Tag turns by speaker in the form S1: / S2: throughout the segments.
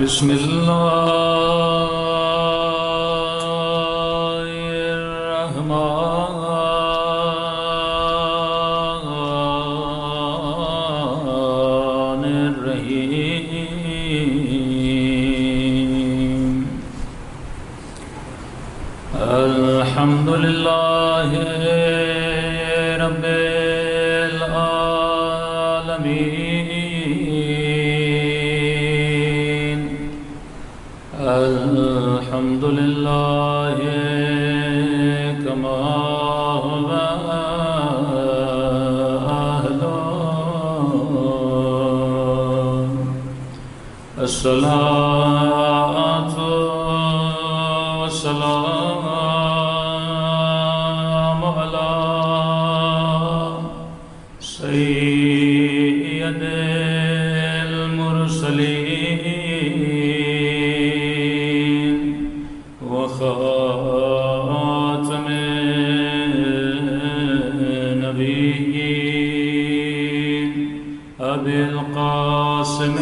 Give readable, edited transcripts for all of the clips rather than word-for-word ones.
S1: بسم اللہ الرحمن الرحیم الحمد للہ رب العالمین الحمد للہ کما هو أهله الصلاة والسلام على سيد المرسلين وخاتم النبيين أبي القاسم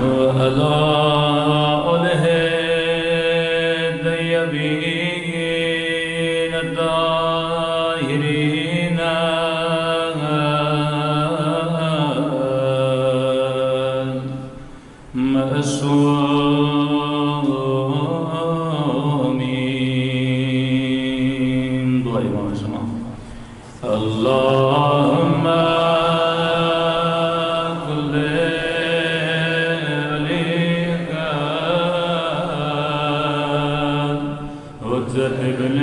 S1: وعلى آله الطيبين الطاهرين المعصومين دعاء معصومة اللهم ابن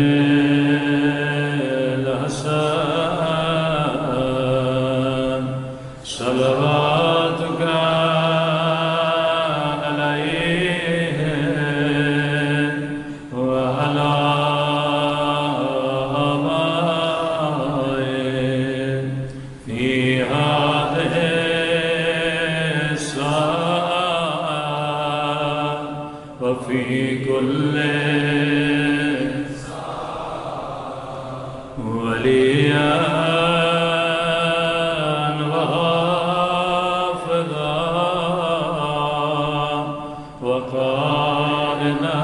S1: الحسن صلواتك عليه وعلى آبائه في هذه الساعة وفي كل وليا وحافظا وقائدا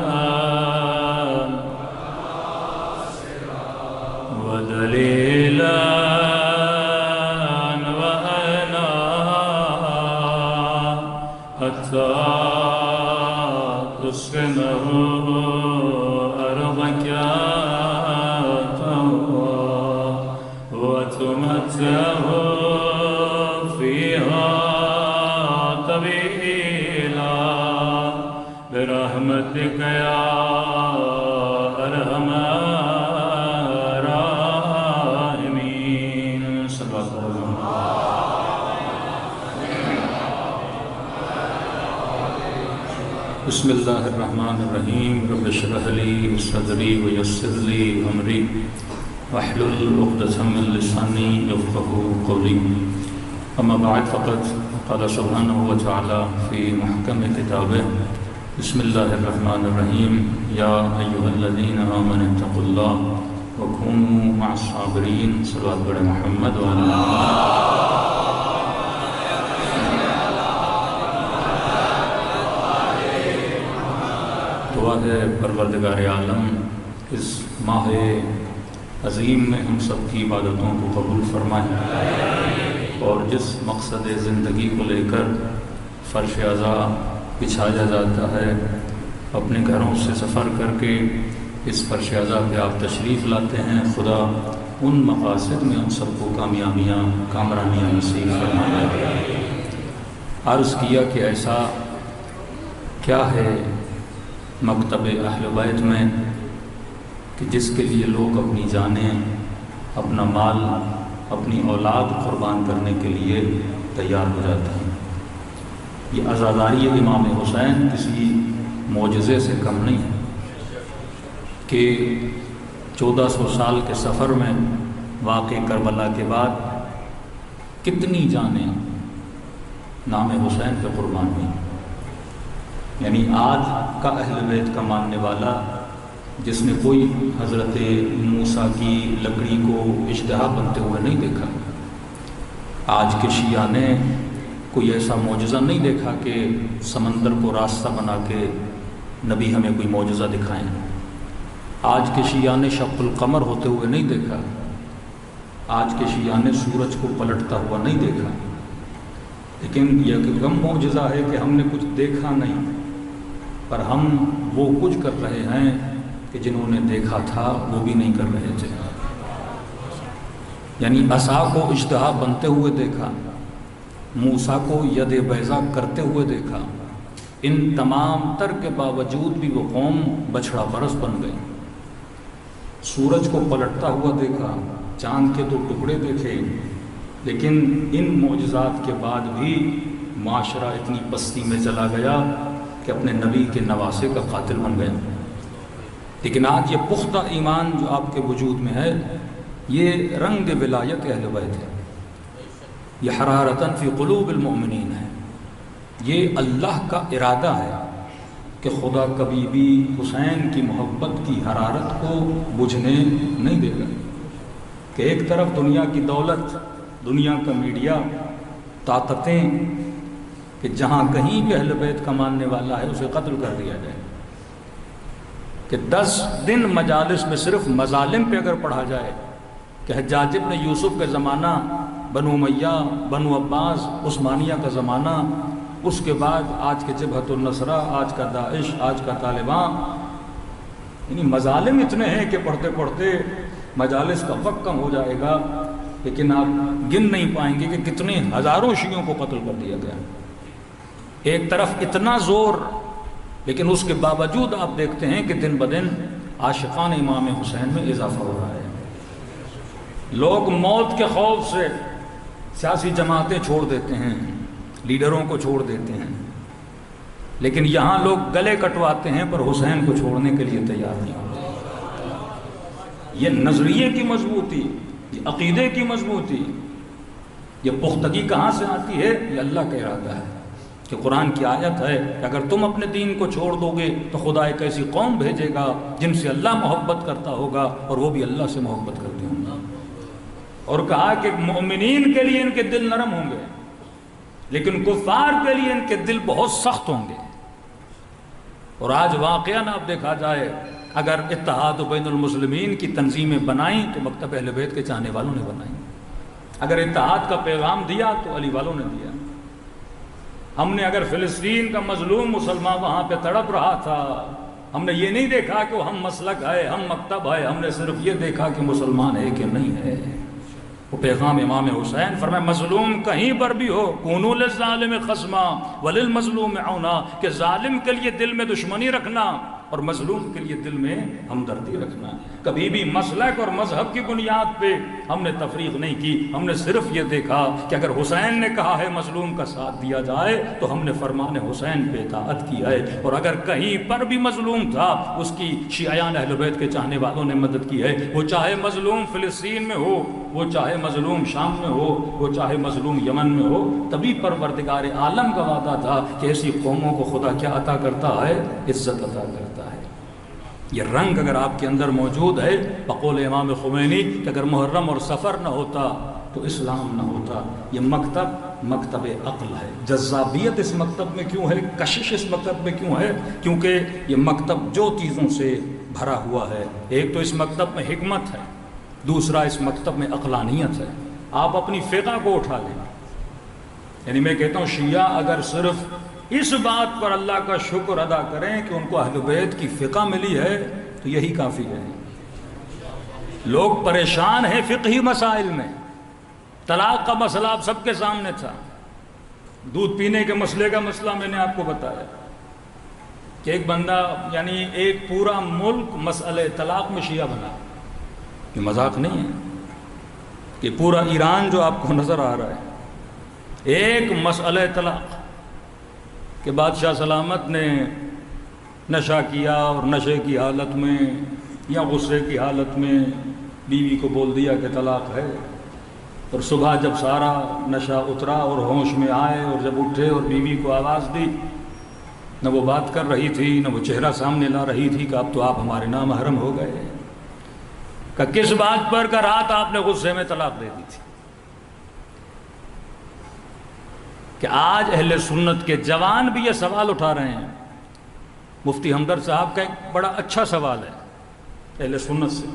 S1: ودليلا وعينا حتى تسكنه أرضك وتمتعه فيها طويلا برحمتك يا أرحم الراحمين صلى الله عليه وسلم. بسم اللہ الرحمن الرحیم رب اشرح لی صدری ویسر لی امری واحلل عقدۃ من لسانی یفقهوا قولی اما بعد فقد قال سبحانہ وتعالی فی محکم کتابہ بسم اللہ الرحمن الرحیم یا ایھا الذین آمنوا اتقوا اللہ وکونوا مع الصابرین صلوات بر محمد وعلی دعا ہے پروردگار عالم اس ماہ عظیم میں ہم سب کی عبادتوں کو قبول فرمائے اور جس مقصد زندگی کو لے کر فرش عزا بچھایا جاتا ہے اپنے گھروں سے سفر کر کے اس فرش عزا پہ آپ تشریف لاتے ہیں خدا ان مقاصد میں ہم سب کو کامیابیاں کامرانیاں نصیب فرمائے. عرض کیا کہ ایسا کیا ہے مکتب اہل بیت میں کہ جس کے لیے لوگ اپنی جانیں اپنا مال اپنی اولاد قربان کرنے کے لیے تیار ہو جاتے ہیں. یہ عزاداری امام حسین کسی معجزے سے کم نہیں ہے کہ 1400 سال کے سفر میں واقع کربلا کے بعد کتنی جانیں نام حسین پہ قربان ہوئی. یعنی آج کا اہل بیت کا ماننے والا جس نے کوئی حضرت موسیٰ کی لکڑی کو اژدہا بنتے ہوئے نہیں دیکھا۔ آج کے شیعہ نے کوئی ایسا معجزہ نہیں دیکھا کہ سمندر کو راستہ بنا کے نبی ہمیں کوئی معجزہ دکھائیں۔ آج کے شیعہ نے شق القمر ہوتے ہوئے نہیں دیکھا۔ آج کے شیعہ نے سورج کو پلٹتا ہوا نہیں دیکھا۔ لیکن یہ غم معجزہ ہے کہ ہم نے کچھ دیکھا نہیں، پر ہم وہ کچھ کر رہے ہیں کہ جنہوں نے دیکھا تھا وہ بھی نہیں کر رہے تھے۔ یعنی عصا کو اژدہا بنتے ہوئے دیکھا، موسیٰ کو ید بیضا کرتے ہوئے دیکھا، ان تمام تر کے باوجود بھی وہ قوم بچھڑا پرست بن گئی۔ سورج کو پلٹتا ہوا دیکھا، چاند کے 2 ٹکڑے دیکھے، لیکن ان معجزات کے بعد بھی معاشرہ اتنی پستی میں چلا گیا کہ اپنے نبی کے نواسے کا قاتل بن گیا۔ لیکن آج یہ پختہ ایمان جو آپ کے وجود میں ہے، یہ رنگ ولایت اہل بیت ہے، یہ حرارتاً فی قلوب المؤمنین ہے، یہ اللہ کا ارادہ ہے کہ خدا کبھی بھی حسین کی محبت کی حرارت کو بجھنے نہیں دے گا۔ کہ ایک طرف دنیا کی دولت، دنیا کا میڈیا، طاقتیں، کہ جہاں کہیں بھی اہل بیت کا ماننے والا ہے اسے قتل کر دیا جائے، کہ 10 دن مجالس میں صرف مظالم پہ اگر پڑھا جائے کہ حجاج ابن یوسف کا زمانہ، بنو امیہ، بنو عباس، عثمانیہ کا زمانہ، اس کے بعد آج کے جبہت النصرہ، آج کا داعش، آج کا طالبان، یعنی مظالم اتنے ہیں کہ پڑھتے پڑھتے مجالس کا وقت کم ہو جائے گا، لیکن آپ گن نہیں پائیں گے کہ کتنے ہزاروں شیعوں کو قتل کر دیا گیا۔ ایک طرف اتنا زور، لیکن اس کے باوجود آپ دیکھتے ہیں کہ دن بدن عاشقان امام حسین میں اضافہ ہو رہا ہے۔ لوگ موت کے خوف سے سیاسی جماعتیں چھوڑ دیتے ہیں، لیڈروں کو چھوڑ دیتے ہیں، لیکن یہاں لوگ گلے کٹواتے ہیں پر حسین کو چھوڑنے کے لیے تیار نہیں ہوتے۔ یہ نظریے کی مضبوطی، یہ عقیدے کی مضبوطی، یہ پختگی کہاں سے آتی ہے؟ یہ اللہ کا ارادہ ہے کہ قرآن کی آیت ہے کہ اگر تم اپنے دین کو چھوڑ دو گے تو خدا ایک ایسی قوم بھیجے گا جن سے اللہ محبت کرتا ہوگا اور وہ بھی اللہ سے محبت کرتے ہوں گے۔ اور کہا کہ مومنین کے لیے ان کے دل نرم ہوں گے، لیکن کفار کے لیے ان کے دل بہت سخت ہوں گے۔ اور آج واقعاً آپ دیکھا جائے، اگر اتحاد بین المسلمین کی تنظیمیں بنائیں تو مکتب اہل بیت کے چاہنے والوں نے بنائیں، اگر اتحاد کا پیغام دیا تو علی والوں نے دیا۔ ہم نے اگر فلسطین کا مظلوم مسلمان وہاں پہ تڑپ رہا تھا، ہم نے یہ نہیں دیکھا کہ وہ ہم مسلک ہے، ہم مکتب ہے، ہم نے صرف یہ دیکھا کہ مسلمان ہے کہ نہیں ہے۔ وہ پیغام امام حسین فرمائے مظلوم کہیں پر بھی ہو، کونوا للظالم خصما وللمظلوم عونا، کہ ظالم کے لیے دل میں دشمنی رکھنا اور مظلوم کے لیے دل میں ہمدردی رکھنا۔ کبھی بھی مسلک اور مذہب کی بنیاد پہ ہم نے تفریق نہیں کی، ہم نے صرف یہ دیکھا کہ اگر حسین نے کہا ہے مظلوم کا ساتھ دیا جائے تو ہم نے فرمان حسین پہ اطاعت کی ہے، اور اگر کہیں پر بھی مظلوم تھا اس کی شیعیان اہل بیت کے چاہنے والوں نے مدد کی ہے، وہ چاہے مظلوم فلسطین میں ہو، وہ چاہے مظلوم شام میں ہو، وہ چاہے مظلوم یمن میں ہو۔ تبھی پروردگار عالم کا وعدہ تھا کہ ایسی قوموں کو خدا کیا عطا کرتا ہے؟ عزت عطا کرتا ہے۔ یہ رنگ اگر آپ کے اندر موجود ہے، بقول امام خمینی کہ اگر محرم اور سفر نہ ہوتا تو اسلام نہ ہوتا۔ یہ مکتب عقل ہے۔ جذابیت اس مکتب میں کیوں ہے؟ کشش اس مکتب میں کیوں ہے؟ کیونکہ یہ مکتب جو چیزوں سے بھرا ہوا ہے، ایک تو اس مکتب میں حکمت ہے، دوسرا اس مکتب میں عقلانیت ہے۔ آپ اپنی فقہ کو اٹھا لیں، یعنی میں کہتا ہوں شیعہ اگر صرف اس بات پر اللہ کا شکر ادا کریں کہ ان کو اہل بیت کی فقہ ملی ہے تو یہی کافی ہے۔ لوگ پریشان ہیں فقہی مسائل میں، طلاق کا مسئلہ آپ سب کے سامنے تھا، دودھ پینے کے مسئلے کا مسئلہ میں نے آپ کو بتایا کہ ایک بندہ یعنی ایک پورا ملک مسئلہ طلاق میں شیعہ بنا۔ یہ مذاق نہیں ہے کہ پورا ایران جو آپ کو نظر آ رہا ہے ایک مسئلہ طلاق کہ بادشاہ سلامت نے نشہ کیا اور نشے کی حالت میں یا غصے کی حالت میں بیوی کو بول دیا کہ طلاق ہے، اور صبح جب سارا نشہ اترا اور ہوش میں آئے اور جب اٹھے اور بیوی کو آواز دی نہ وہ بات کر رہی تھی، نہ وہ چہرہ سامنے لا رہی تھی کہ اب تو آپ ہمارے نامحرم ہو گئے. کہ کس بات پر کہ رات آپ نے غصے میں طلاق دے دی تھی. کہ آج اہل سنت کے جوان بھی یہ سوال اٹھا رہے ہیں. مفتی ہمدرد صاحب کا ایک بڑا اچھا سوال ہے اہل سنت سے.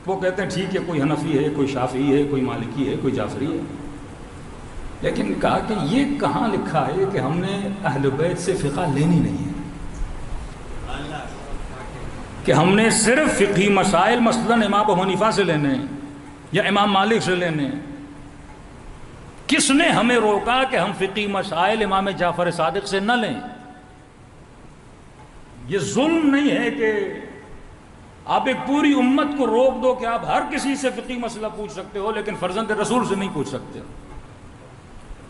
S1: وہ کہتے ہیں ٹھیک ہے کوئی حنفی ہے، کوئی شافعی ہے، کوئی مالکی ہے، کوئی جعفری ہے، لیکن کہا کہ یہ کہاں لکھا ہے کہ ہم نے اہل بیت سے فقہ لینی نہیں ہے، کہ ہم نے صرف فقہی مسائل مثلاً امام ابو حنیفہ سے لینے ہیں یا امام مالک سے لینے ہیں. کس نے ہمیں روکا کہ ہم فقہی مسائل امام جعفر صادق سے نہ لیں؟ یہ ظلم نہیں ہے کہ آپ ایک پوری امت کو روک دو کہ آپ ہر کسی سے فقہی مسئلہ پوچھ سکتے ہو لیکن فرزند رسول سے نہیں پوچھ سکتے.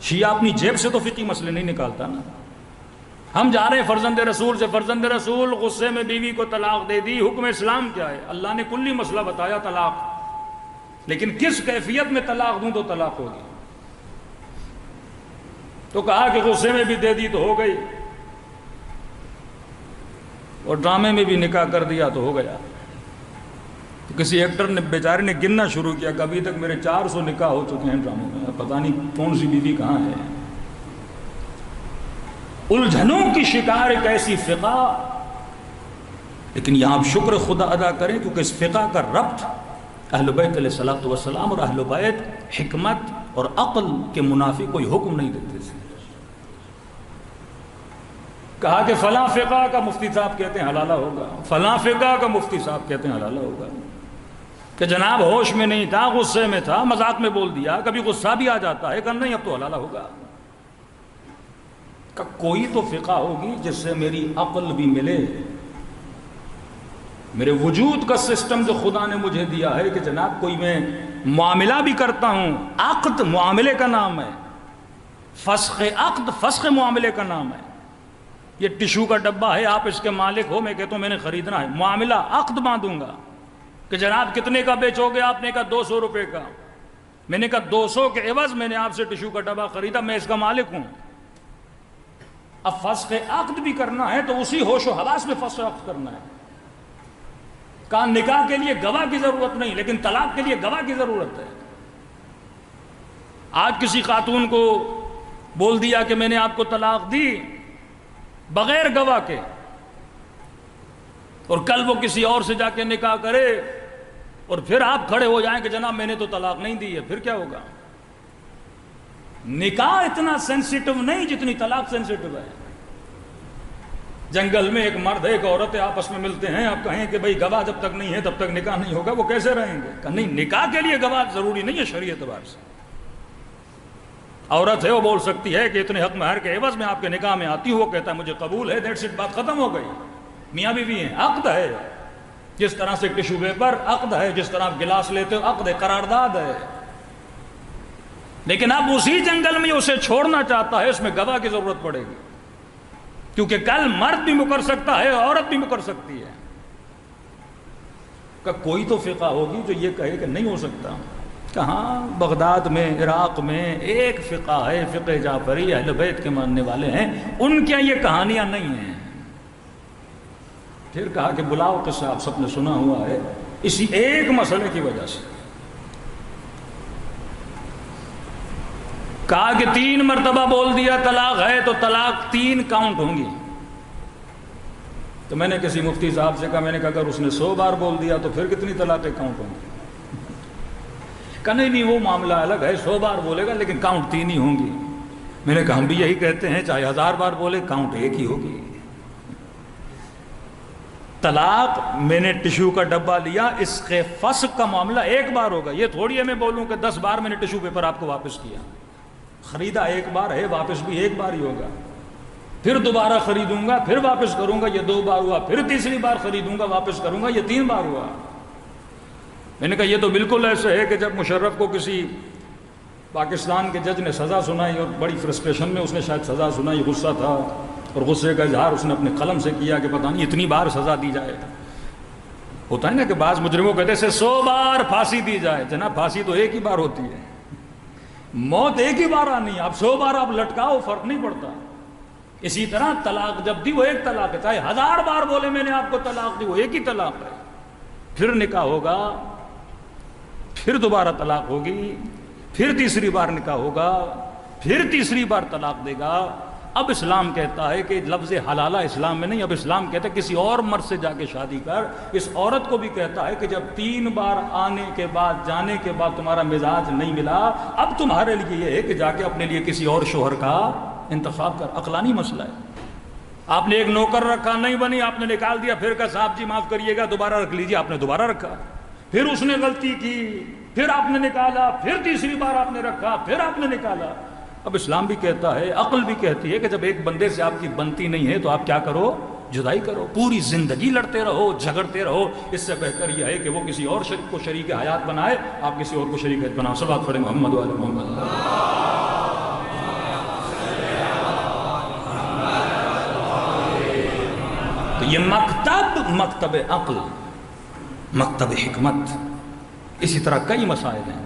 S1: شیعہ اپنی جیب سے تو فقہی مسئلے نہیں نکالتا نا. ہم جا رہے ہیں فرزند رسول سے، فرزند رسول غصے میں بیوی کو طلاق دے دی، حکم اسلام کیا ہے؟ اللہ نے کلی مسئلہ بتایا طلاق، لیکن کس کیفیت میں طلاق دوں تو طلاق ہوگی. تو کہا کہ غصے میں بھی دے دی تو ہو گئی، اور ڈرامے میں بھی نکاح کر دیا تو ہو گیا. تو کسی ایکٹر نے بیچارے نے گننا شروع کیا کہ ابھی تک میرے 400 نکاح ہو چکے ہیں ڈراموں میں، پتہ نہیں کون سی بیوی کہاں ہے. الجھنوں کی شکار ایک ایسی فقہ، لیکن یہاں آپ شکر خدا ادا کریں کیونکہ اس فقہ کا ربط اہل بیت علیہ الصلوۃ والسلام، اور اہل بیت حکمت اور عقل کے منافی کوئی حکم نہیں دیتے تھے. کہا کہ فلاں فقہ کا مفتی صاحب کہتے ہیں حلالہ ہوگا، فلاں فقہ کا مفتی صاحب کہتے ہیں حلالہ ہوگا. کہ جناب ہوش میں نہیں تھا، غصے میں تھا، مذاق میں بول دیا، کبھی غصہ بھی آ جاتا ہے کہ نہیں اب تو حلالہ ہوگا. کہ کوئی تو فقہ ہوگی جس سے میری عقل بھی ملے، میرے وجود کا سسٹم جو خدا نے مجھے دیا ہے کہ جناب کوئی میں معاملہ بھی کرتا ہوں، عقد معاملے کا نام ہے، فسخ عقد فسخ معاملے کا نام ہے. یہ ٹشو کا ڈبہ ہے، آپ اس کے مالک ہو، میں کہتا ہوں میں نے خریدنا ہے، معاملہ عقد باندھوں گا کہ جناب کتنے کا بیچو گے؟ آپ نے کہا 200 روپے کا. میں نے کہا 200 کے عوض میں نے آپ سے ٹشو کا ڈبہ خریدا، میں اس کا مالک ہوں. اب فسخ عقد بھی کرنا ہے تو اسی ہوش و حواس میں فسخ عقد کرنا ہے. کہا نکاح کے لیے گواہ کی ضرورت نہیں، لیکن طلاق کے لیے گواہ کی ضرورت ہے. آج کسی خاتون کو بول دیا کہ میں نے آپ کو طلاق دی بغیر گواہ کے، اور کل وہ کسی اور سے جا کے نکاح کرے اور پھر آپ کھڑے ہو جائیں کہ جناب میں نے تو طلاق نہیں دی ہے، پھر کیا ہوگا؟ نکاح اتنا سینسیٹیو نہیں جتنی طلاق سینسیٹیو ہے. جنگل میں ایک مرد ایک عورت آپس میں ملتے ہیں، آپ کہیں کہ بھئی گواہ جب تک نہیں ہے تب تک نکاح نہیں ہوگا، وہ کیسے رہیں گے؟ کہ نہیں، نکاح کے لیے گواہ ضروری نہیں ہے شریعت اعتبار سے. عورت ہے وہ بول سکتی ہے کہ اتنے حق مہر کے عوض میں آپ کے نکاح میں آتی ہوں، وہ کہتا ہے مجھے قبول ہے، دیٹس اٹ، بات ختم ہو گئی. میاں بیوی ہیں، عقد ہے. جس طرح سے ٹشو پیپر عقد ہے، جس طرح آپ گلاس لیتے ہو عقد ہے، قرارداد ہے. لیکن اب اسی جنگل میں اسے چھوڑنا چاہتا ہے، اس میں گواہ کی ضرورت پڑے گی، کیونکہ کل مرد بھی مکر سکتا ہے، عورت بھی مکر سکتی ہے. کہ کوئی تو فقہ ہوگی جو یہ کہے کہ نہیں ہو سکتا. کہاں؟ بغداد میں، عراق میں ایک فقہ ہے، فقہ جعفری، اہل بیت کے ماننے والے ہیں، ان کے یہ کہانیاں نہیں ہیں. پھر کہا کہ بلاؤ قصہ، آپ سب نے سنا ہوا ہے، اسی ایک مسئلے کی وجہ سے. کہا کہ 3 مرتبہ بول دیا طلاق ہے تو طلاق 3 کاؤنٹ ہوں گی. تو میں نے کسی مفتی صاحب سے کہا، میں نے کہا اگر اس نے 100 بار بول دیا تو پھر کتنی طلاقیں کاؤنٹ ہوں گی؟ کہ نہیں وہ معاملہ الگ ہے، 100 بار بولے گا لیکن کاؤنٹ 3 ہی ہوں گی. میں نے کہا ہم بھی یہی کہتے ہیں، چاہے 1000 بار بولے کاؤنٹ 1 ہی ہوگی. طلاق میں نے ٹشو کا ڈبہ لیا، اس کے فسخ کا معاملہ 1 بار ہوگا. یہ تھوڑی ہے میں بولوں کہ 10 بار میں نے ٹشو پیپر آپ کو واپس کیا. خریدا 1 بار ہے، واپس بھی 1 بار ہی ہوگا. پھر دوبارہ خریدوں گا، پھر واپس کروں گا، یہ 2 بار ہوا. پھر تیسری بار خریدوں گا، واپس کروں گا، یہ 3 بار ہوا. میں نے کہا یہ تو بالکل ایسے ہے کہ جب مشرف کو کسی پاکستان کے جج نے سزا سنائی اور بڑی فرسٹریشن میں اس نے شاید سزا سنائی، غصہ تھا اور غصے کا اظہار اس نے اپنے قلم سے کیا کہ پتہ نہیں اتنی بار سزا دی جائے. ہوتا ہے نا کہ بعض مجرموں کہتے ہیں 100 بار پھانسی دی جائے. جناب پھانسی تو 1 ہی بار ہوتی ہے، موت 1 ہی بار آنی ہے. آپ 100 بار آپ لٹکاؤ فرق نہیں پڑتا. اسی طرح طلاق جب دی وہ ایک طلاق ہے، چاہے 1000 بار بولے میں نے آپ کو طلاق دی، وہ ایک ہی طلاق ہے. پھر نکاح ہوگا، پھر دوبارہ طلاق ہوگی، پھر تیسری بار نکاح ہوگا، پھر تیسری بار طلاق دے گا. اب اسلام کہتا ہے کہ لفظ حلالہ اسلام میں نہیں، اب اسلام کہتا ہے کسی اور مرد سے جا کے شادی کر. اس عورت کو بھی کہتا ہے کہ جب 3 بار آنے کے بعد جانے کے بعد تمہارا مزاج نہیں ملا، اب تمہارے لیے یہ ہے کہ جا کے اپنے لیے کسی اور شوہر کا انتخاب کر. عقلانی مسئلہ ہے. آپ نے ایک نوکر رکھا، نہیں بنی، آپ نے نکال دیا، پھر کہا صاحب جی معاف کریے گا دوبارہ رکھ لیجیے، آپ نے دوبارہ رکھا. پھر اس نے غلطی کی، پھر آپ نے نکالا، پھر تیسری بار آپ نے رکھا، پھر آپ نے نکالا. اب اسلام بھی کہتا ہے، عقل بھی کہتی ہے کہ جب ایک بندے سے آپ کی بنتی نہیں ہے تو آپ کیا کرو؟ جدائی کرو. پوری زندگی لڑتے رہو، جھگڑتے رہو، اس سے بہتر یہ ہے کہ وہ کسی اور شریک کو شریک حیات بنائے، آپ کسی اور کو شریک حیات بناؤ. صلوات پڑھیں محمد و آل محمد. تو یہ مکتب عقل، مکتب حکمت. اسی طرح کئی مسائل ہیں.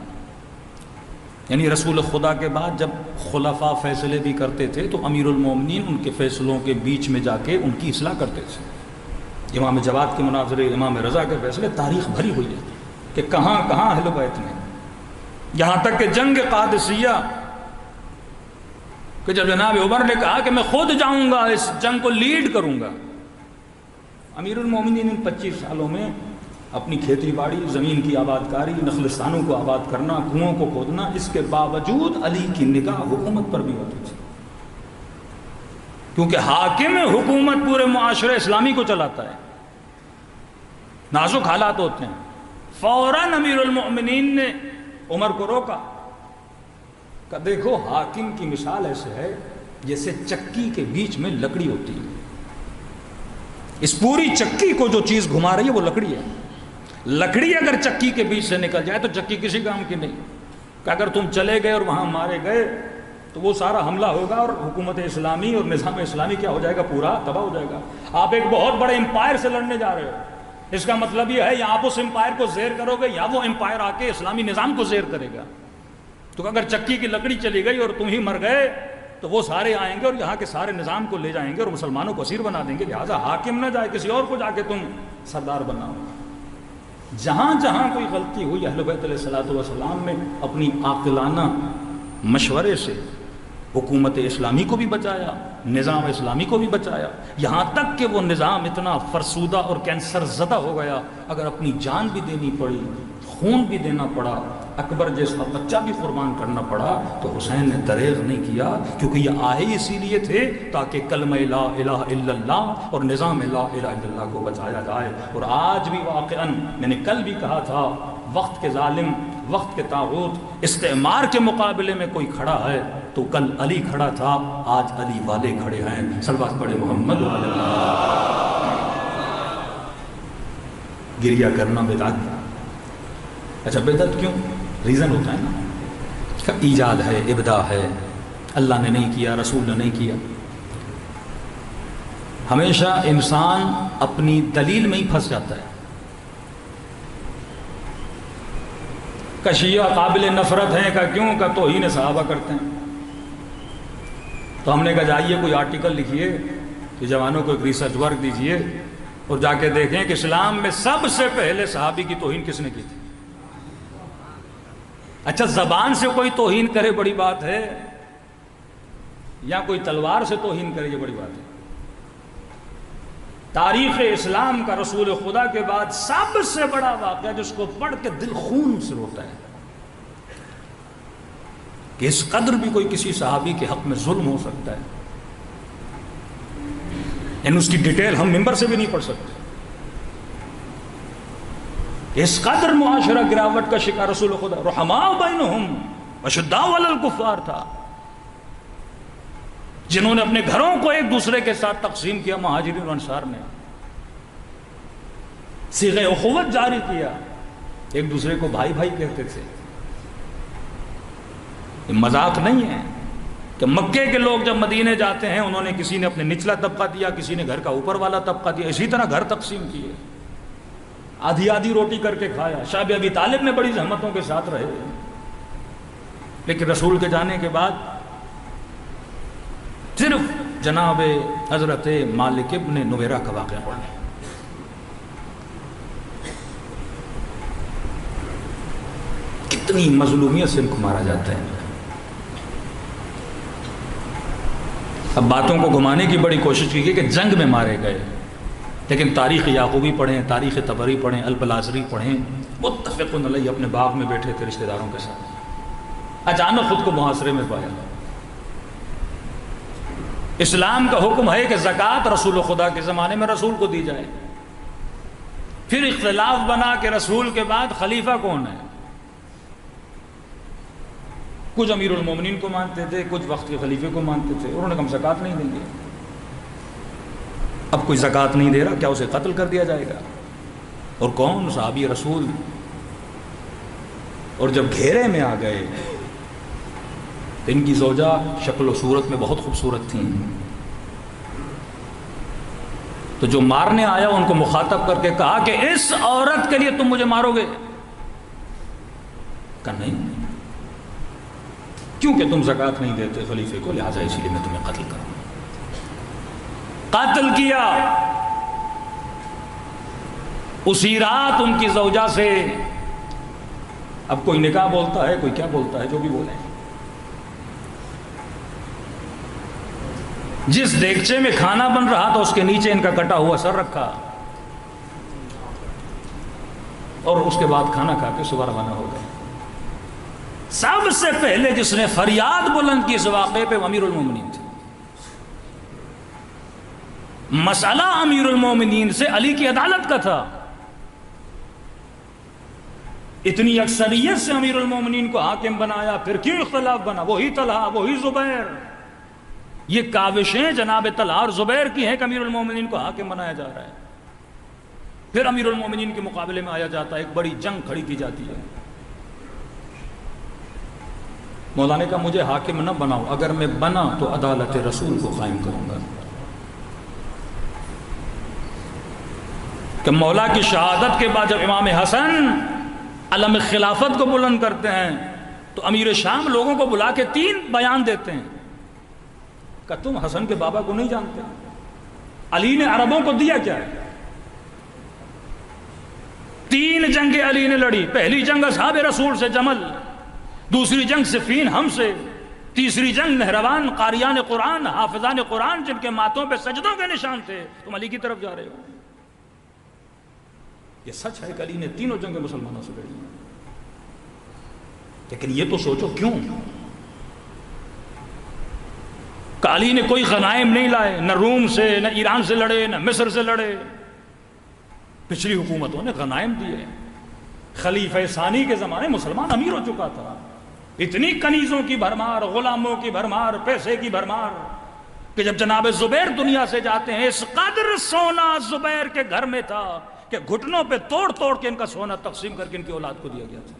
S1: یعنی رسول خدا کے بعد جب خلفاء فیصلے بھی کرتے تھے تو امیر المومنین ان کے فیصلوں کے بیچ میں جا کے ان کی اصلاح کرتے تھے. امام جواد کے مناظرے، امام رضا کے فیصلے، تاریخ بھری ہوئی ہے کہ کہاں کہاں اہل بیت نے. یہاں تک کہ جنگ قادسیہ کہ جب جناب عمر نے کہا کہ میں خود جاؤں گا، اس جنگ کو لیڈ کروں گا، امیر المومنین ان 25 سالوں میں اپنی کھیتی باڑی، زمین کی آباد کاری، نخلستانوں کو آباد کرنا، کنوؤں کو کھودنا، اس کے باوجود علی کی نگاہ حکومت پر بھی ہوتی تھی. کیونکہ حاکم حکومت پورے معاشرے اسلامی کو چلاتا ہے. نازک حالات ہوتے ہیں. فوراً امیر المؤمنین نے عمر کو روکا کہ دیکھو حاکم کی مثال ایسے ہے جیسے چکی کے بیچ میں لکڑی ہوتی ہے. اس پوری چکی کو جو چیز گھما رہی ہے وہ لکڑی ہے. لکڑی اگر چکی کے بیچ سے نکل جائے تو چکی کسی کام کی نہیں. کہ اگر تم چلے گئے اور وہاں مارے گئے تو وہ سارا حملہ ہوگا اور حکومت اسلامی اور نظام اسلامی کیا ہو جائے گا؟ پورا تباہ ہو جائے گا. آپ ایک بہت بڑے امپائر سے لڑنے جا رہے ہو، اس کا مطلب یہ ہے یا آپ اس امپائر کو زیر کرو گے یا وہ امپائر آ کے اسلامی نظام کو زیر کرے گا. تو اگر چکی کی لکڑی چلی گئی اور تم ہی مر گئے تو وہ سارے آئیں گے اور یہاں کے سارے نظام کو لے جائیں گے اور مسلمانوں کو اسیر بنا دیں گے. لہٰذا حاکم نہ جائے، کسی اور کو جا کے تم سردار بناؤ. جہاں جہاں کوئی غلطی ہوئی اہل بیت علیہ الصلوۃ والسلام نے اپنی عاقلانہ مشورے سے حکومت اسلامی کو بھی بچایا، نظام اسلامی کو بھی بچایا. یہاں تک کہ وہ نظام اتنا فرسودہ اور کینسر زدہ ہو گیا، اگر اپنی جان بھی دینی پڑی، خون بھی دینا پڑا، اکبر جیسا بچہ بھی قربان کرنا پڑا، تو حسین نے دریغ نہیں کیا. کیونکہ یہ آئے اسی لیے تھے تاکہ کلمہ لا الہ الا اللہ اور نظام لا الہ الا اللہ کو بچایا جائے. اور آج بھی واقعاً میں نے کل بھی کہا تھا، وقت کے ظالم، وقت کے طاغوت، استعمار کے مقابلے میں کوئی کھڑا ہے تو کل علی کھڑا تھا، آج علی والے کھڑے ہیں. صلوات پڑھے محمد والے. گریہ کرنا بدعت. اچھا بدعت کیوں؟ ریزن ہوتا ہے نا، ایجاد ہے، ابداع ہے، اللہ نے نہیں کیا، رسول نے نہیں کیا. ہمیشہ انسان اپنی دلیل میں ہی پھنس جاتا ہے. کہ شیعہ قابل نفرت ہیں، کہ کیوں؟ کہ توہین صحابہ کرتے ہیں. تو ہم نے کہا جائیے کوئی آرٹیکل لکھیے کہ جوانوں کو ایک ریسرچ ورک دیجئے اور جا کے دیکھیں کہ اسلام میں سب سے پہلے صحابی کی توہین کس نے کی تھی. اچھا زبان سے کوئی توہین کرے بڑی بات ہے، یا کوئی تلوار سے توہین کرے یہ بڑی بات ہے. تاریخ اسلام کا رسول خدا کے بعد سب سے بڑا واقعہ جس کو پڑھ کے دل خون سے روتا ہے کہ اس قدر بھی کوئی کسی صحابی کے حق میں ظلم ہو سکتا ہے. یعنی اس کی ڈیٹیل ہم ممبر سے بھی نہیں پڑھ سکتے. اس قدر معاشرہ گراوٹ کا شکار رسول خدا رحماء بینہم وشداء علی الکفار تھا، جنہوں نے اپنے گھروں کو ایک دوسرے کے ساتھ تقسیم کیا. مہاجرین و انصار نے صیغہ اخوت جاری کیا، ایک دوسرے کو بھائی بھائی کہتے تھے. یہ مذاق نہیں ہے کہ مکے کے لوگ جب مدینے جاتے ہیں انہوں نے کسی نے اپنے نچلا طبقہ دیا، کسی نے گھر کا اوپر والا طبقہ دیا، اسی طرح گھر تقسیم کیے، آدھی آدھی روٹی کر کے کھایا. شاہ ابی طالب میں بڑی زحمتوں کے ساتھ رہے، لیکن رسول کے جانے کے بعد صرف جناب حضرت مالک ابن نویرہ کا واقعہ پڑھ لیں۔ کتنی مظلومیت سے ان کو مارا جاتا ہے۔ اب باتوں کو گھمانے کی بڑی کوشش کی گئی کہ جنگ میں مارے گئے، لیکن تاریخ یعقوبی پڑھیں، تاریخ طبری پڑھیں، البلازری پڑھیں، متفق علیہ اپنے باغ میں بیٹھے تھے رشتہ داروں کے ساتھ، اچانک خود کو محاصرے میں پایا۔ اسلام کا حکم ہے کہ زکوٰۃ رسول خدا کے زمانے میں رسول کو دی جائے، پھر اختلاف بنا کہ رسول کے بعد خلیفہ کون ہے۔ کچھ امیر المومنین کو مانتے تھے، کچھ وقت کے خلیفے کو مانتے تھے، انہوں نے کہا ہم زکوٰۃ نہیں دیں گے۔ اب کوئی زکوٰۃ نہیں دے رہا، کیا اسے قتل کر دیا جائے گا؟ اور کون؟ صحابی رسول۔ اور جب گھیرے میں آ گئے، ان کی زوجہ شکل و صورت میں بہت خوبصورت تھیں، تو جو مارنے آیا ان کو مخاطب کر کے کہا کہ اس عورت کے لیے تم مجھے مارو گے؟ کہا نہیں، کیونکہ تم زکوٰۃ نہیں دیتے خلیفے کو، لہٰذا اسی لیے میں تمہیں قتل کروں۔ قتل کیا۔ اسی رات ان کی زوجہ سے، اب کوئی نکاح بولتا ہے، کوئی کیا بولتا ہے، جو بھی بولے، جس دیگچے میں کھانا بن رہا تھا اس کے نیچے ان کا کٹا ہوا سر رکھا، اور اس کے بعد کھانا کھا کے صبح روانہ ہو گئے۔ سب سے پہلے جس نے فریاد بلند کی اس واقعے پہ امیر المومنین تھے۔ مسئلہ امیر المومنین سے علی کی عدالت کا تھا، اتنی اکثریت سے امیر المومنین کو حاکم بنایا، پھر کیوں اختلاف بنا؟ وہی طلحہ، وہی زبیر، یہ کاوشیں جناب طلحہ اور زبیر کی ہیں کہ امیر المومنین کو حاکم بنایا جا رہا ہے۔ پھر امیر المومنین کے مقابلے میں آیا جاتا ہے، ایک بڑی جنگ کھڑی کی جاتی ہے۔ مولا نے کہا مجھے حاکم نہ بناؤ، اگر میں بنا تو عدالت رسول کو قائم کروں گا۔ کہ مولا کی شہادت کے بعد جب امام حسن علم خلافت کو بلند کرتے ہیں تو امیر شام لوگوں کو بلا کے 3 بیان دیتے ہیں کہ تم حسن کے بابا کو نہیں جانتے، علی نے عربوں کو دیا کیا ہے؟ 3 جنگیں علی نے لڑی، پہلی جنگ اصحاب رسول سے جمل، دوسری جنگ صفین ہم سے، تیسری جنگ نہروان قاریان قرآن حافظان قرآن جن کے ماتھوں پہ سجدوں کے نشان تھے، تم علی کی طرف جا رہے ہو۔ یہ سچ ہے کہ علی نے 3 جنگیں مسلمانوں سے لڑی، لیکن یہ تو سوچو کیوں؟ کہ علی نے کوئی غنائم نہیں لائے، نہ روم سے، نہ ایران سے لڑے، نہ مصر سے لڑے۔ پچھلی حکومتوں نے غنائم دیے، خلیفہ ثانی کے زمانے مسلمان امیر ہو چکا تھا، اتنی کنیزوں کی بھرمار، غلاموں کی بھرمار، پیسے کی بھرمار، کہ جب جناب زبیر دنیا سے جاتے ہیں اس قدر سونا زبیر کے گھر میں تھا کہ گھٹنوں پہ توڑ توڑ کے ان کا سونا تقسیم کر کے ان کی اولاد کو دیا گیا تھا۔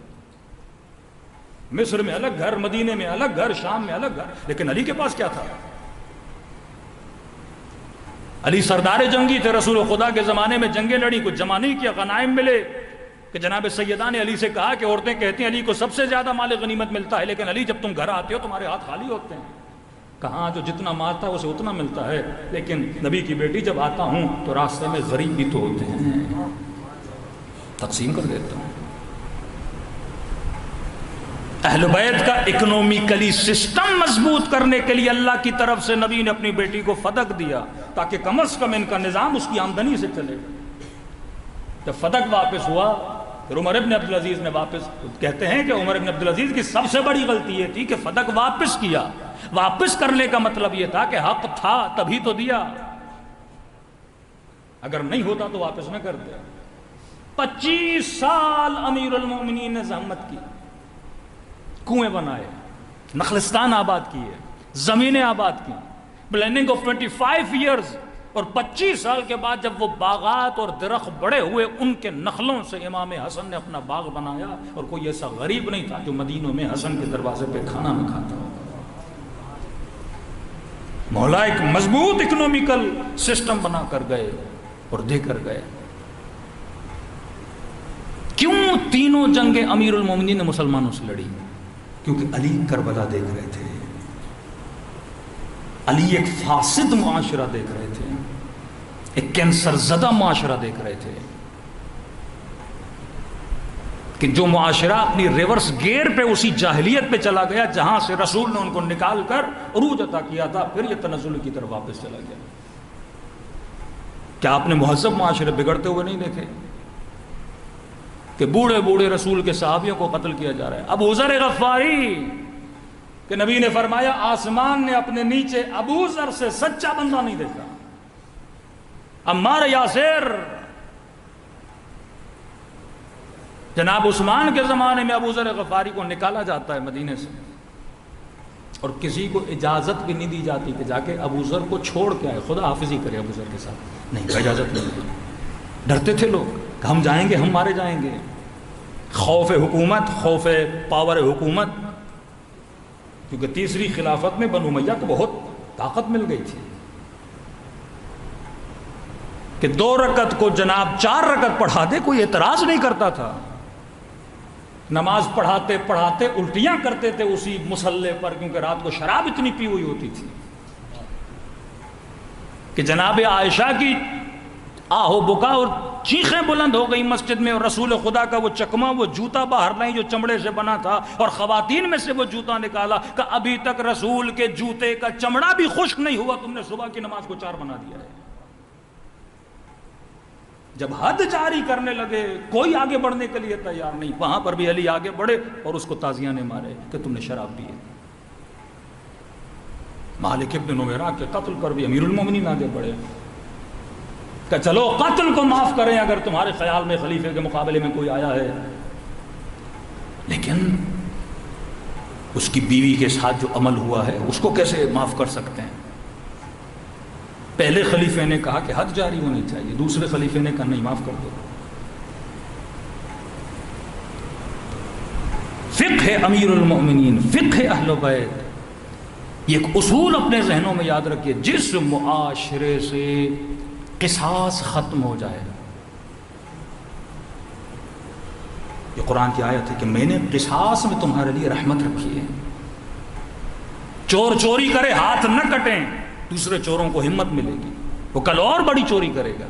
S1: مصر میں الگ گھر، مدینے میں الگ گھر، شام میں الگ گھر، لیکن علی کے پاس کیا تھا؟ علی سردار جنگی تھے، رسول خدا کے زمانے میں جنگیں لڑی، کچھ جمع نہیں کیا، غنائم ملے۔ کہ جناب سیدہ نے علی سے کہا کہ عورتیں کہتی ہیں علی کو سب سے زیادہ مال غنیمت ملتا ہے، لیکن علی جب تم گھر آتے ہو تمہارے ہاتھ خالی ہوتے ہیں۔ کہاں جو جتنا مال تھا اسے اتنا ملتا ہے، لیکن نبی کی بیٹی جب آتا ہوں تو راستے میں غریب بھی تو ہوتے ہیں، تقسیم کر دیتا ہوں۔ اہل بیت کا اکنومیکلی سسٹم مضبوط کرنے کے لیے اللہ کی طرف سے نبی نے اپنی بیٹی کو فدق دیا تاکہ کم از کم ان کا نظام اس کی آمدنی سے چلے۔ جب فدق واپس ہوا پھر عمر ابن عبدالعزیز نے واپس، کہتے ہیں کہ عمر ابن عبدالعزیز کی سب سے بڑی غلطی یہ تھی کہ فدق واپس کیا۔ واپس کرنے کا مطلب یہ تھا کہ حق تھا تبھی تو دیا، اگر نہیں ہوتا تو واپس نہ کرتے۔ 25 سال امیر المومنین نے زحمت کی، کنویں بنائے، نخلستان آباد کیے، زمینیں آباد کی، پلاننگ آف 25 ایئرز، اور 25 سال کے بعد جب وہ باغات اور درخت بڑے ہوئے ان کے نخلوں سے امام حسن نے اپنا باغ بنایا، اور کوئی ایسا غریب نہیں تھا جو مدینوں میں حسن کے دروازے پہ کھانا نہ کھاتا ہو۔ مولا ایک مضبوط اکنومیکل سسٹم بنا کر گئے اور دے کر گئے۔ کیوں 3 جنگیں امیر المومنین نے مسلمانوں سے لڑی؟ کیونکہ علی کربلا دیکھ رہے تھے، علی ایک فاسد معاشرہ دیکھ رہے تھے، ایک کینسر زدہ معاشرہ دیکھ رہے تھے کہ جو معاشرہ اپنی ریورس گیئر پہ اسی جاہلیت پہ چلا گیا جہاں سے رسول نے ان کو نکال کر عروج عطا کیا تھا، پھر یہ تنزل کی طرف واپس چلا گیا۔ کیا آپ نے مہذب معاشرے بگڑتے ہوئے نہیں دیکھے کہ بوڑھے بوڑھے رسول کے صحابیوں کو قتل کیا جا رہا ہے؟ ابو ذر غفاری کہ نبی نے فرمایا آسمان نے اپنے نیچے ابو ذر سے سچا بندہ نہیں دیکھا۔ عمار یاسر، جناب عثمان کے زمانے میں ابو ذر غفاری کو نکالا جاتا ہے مدینے سے، اور کسی کو اجازت بھی نہیں دی جاتی کہ جا کے ابو ذر کو چھوڑ کے آئے، خدا حافظی کرے ابو ذر کے ساتھ، نہیں، اجازت نہیں دی۔ ڈرتے تھے لوگ کہ ہم جائیں گے ہم مارے جائیں گے، خوف حکومت، خوف پاور حکومت، کیونکہ تیسری خلافت میں بنو امیہ کو بہت طاقت مل گئی تھی کہ 2 رکعت کو جناب 4 رکعت پڑھا دے، کوئی اعتراض نہیں کرتا تھا۔ نماز پڑھاتے پڑھاتے الٹیاں کرتے تھے اسی مصلے پر، کیونکہ رات کو شراب اتنی پی ہوئی ہوتی تھی کہ جناب عائشہ کی آہو بکا اور چیخیں بلند ہو گئی مسجد میں، اور رسول خدا کا وہ چکمہ، وہ جوتا باہر لائیں جو چمڑے سے بنا تھا، اور خواتین میں سے وہ جوتا نکالا کہ ابھی تک رسول کے جوتے کا چمڑا بھی خشک نہیں ہوا، تم نے صبح کی نماز کو 4 بنا دیا ہے۔ جب حد جاری کرنے لگے، کوئی آگے بڑھنے کے لیے تیار نہیں، وہاں پر بھی علی آگے بڑھے اور اس کو تازیاں نے مارے کہ تم نے شراب پی ہے۔ مالک ابن نویرہ کے قتل پر بھی امیر المومنین آگے بڑھے کہ چلو قتل کو معاف کریں اگر تمہارے خیال میں خلیفے کے مقابلے میں کوئی آیا ہے، لیکن اس کی بیوی کے ساتھ جو عمل ہوا ہے اس کو کیسے معاف کر سکتے ہیں؟ پہلے خلیفے نے کہا کہ حد جاری ہونی چاہیے، دوسرے خلیفے نے کہا نہیں، معاف کر دو۔ فقہ امیر المؤمنین، فقہ اہل بیت، یہ ایک اصول اپنے ذہنوں میں یاد رکھیے، جس معاشرے سے قصاص ختم ہو جائے، یہ قرآن کی آیت ہے کہ میں نے قصاص میں تمہارے لیے رحمت رکھی ہے۔ چور چوری کرے ہاتھ نہ کٹیں، دوسرے چوروں کو ہمت ملے گی، وہ کل اور بڑی چوری کرے گا۔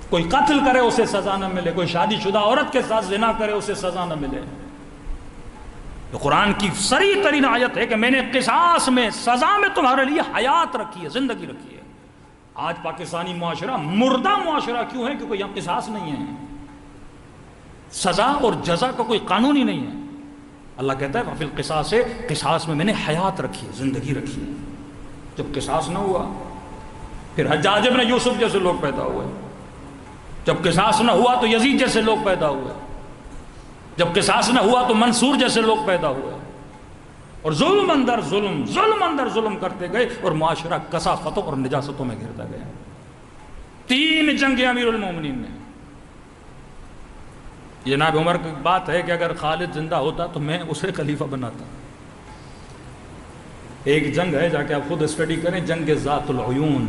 S1: کوئی قتل کرے اسے سزا نہ ملے، کوئی شادی شدہ عورت کے ساتھ زنا کرے اسے سزا نہ ملے۔ تو قرآن کی صریح ترین آیت ہے کہ میں نے قصاص میں، سزا میں تمہارے لیے حیات رکھی ہے، زندگی رکھی ہے۔ آج پاکستانی معاشرہ مردہ معاشرہ کیوں ہے؟ کیونکہ یہاں قصاص نہیں ہے، سزا اور جزا کا کوئی قانون ہی نہیں ہے۔ اللہ کہتا ہے فی القصاص، قصاص میں نے حیات رکھی ہے، زندگی رکھی ہے۔ جب قصاص نہ ہوا پھر حجاج ابن یوسف جیسے لوگ پیدا ہوئے، جب قصاص نہ ہوا تو یزید جیسے لوگ پیدا ہوئے، جب قصاص نہ ہوا تو منصور جیسے لوگ پیدا ہوئے، اور ظلم اندر ظلم، ظلم اندر ظلم کرتے گئے، اور معاشرہ کثافتوں اور نجاستوں میں گھرتا گیا۔ 3 جنگیں امیر المومنین نے۔ جناب عمر کی بات ہے کہ اگر خالد زندہ ہوتا تو میں اسے خلیفہ بناتا۔ ایک جنگ ہے، جا کے آپ خود اسٹڈی کریں، جنگ ذات العیون،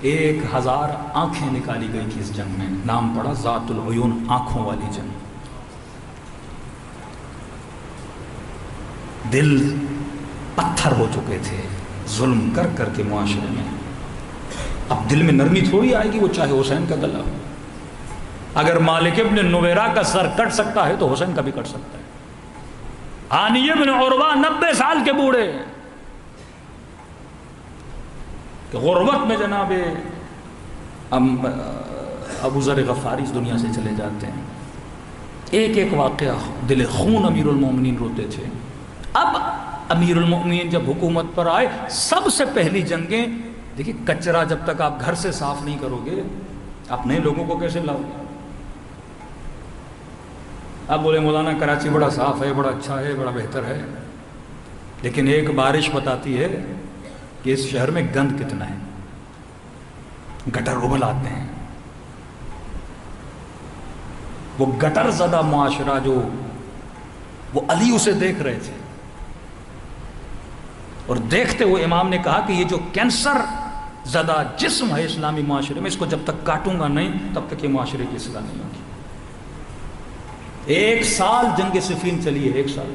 S1: 1000 آنکھیں نکالی گئی تھی اس جنگ میں، نام پڑا ذات العیون، آنکھوں والی جنگ۔ دل پتھر ہو چکے تھے ظلم کر کر کے معاشرے میں، اب دل میں نرمی تھوڑی آئے گی، وہ چاہے حسین کا گلا ہو۔ اگر مالک ابن نویرہ کا سر کٹ سکتا ہے تو حسین کا بھی کٹ سکتا ہے۔ ہانی بن عروہ 90 سال کے بوڑھے کہ غربت میں جناب ابو ذر غفاری اس دنیا سے چلے جاتے ہیں۔ ایک ایک واقعہ دل خون امیر المومنین روتے تھے۔ اب امیر المومنین جب حکومت پر آئے، سب سے پہلی جنگیں، دیکھیں کچرا جب تک آپ گھر سے صاف نہیں کرو گے آپ نئے لوگوں کو کیسے لاؤ گے؟ اب بولے مولانا کراچی بڑا صاف ہے، بڑا اچھا ہے، بڑا بہتر ہے، لیکن ایک بارش بتاتی ہے کہ اس شہر میں گند کتنا ہے، گٹر ابل آتے ہیں۔ وہ گٹر زدہ معاشرہ جو وہ علی اسے دیکھ رہے تھے، اور دیکھتے ہوئے امام نے کہا کہ یہ جو کینسر زدہ جسم ہے اسلامی معاشرے میں، اس کو جب تک کاٹوں گا نہیں تب تک یہ معاشرے کی اصلاح نہیں ہوگی۔ 1 سال جنگ صفین چلی ہے، 1 سال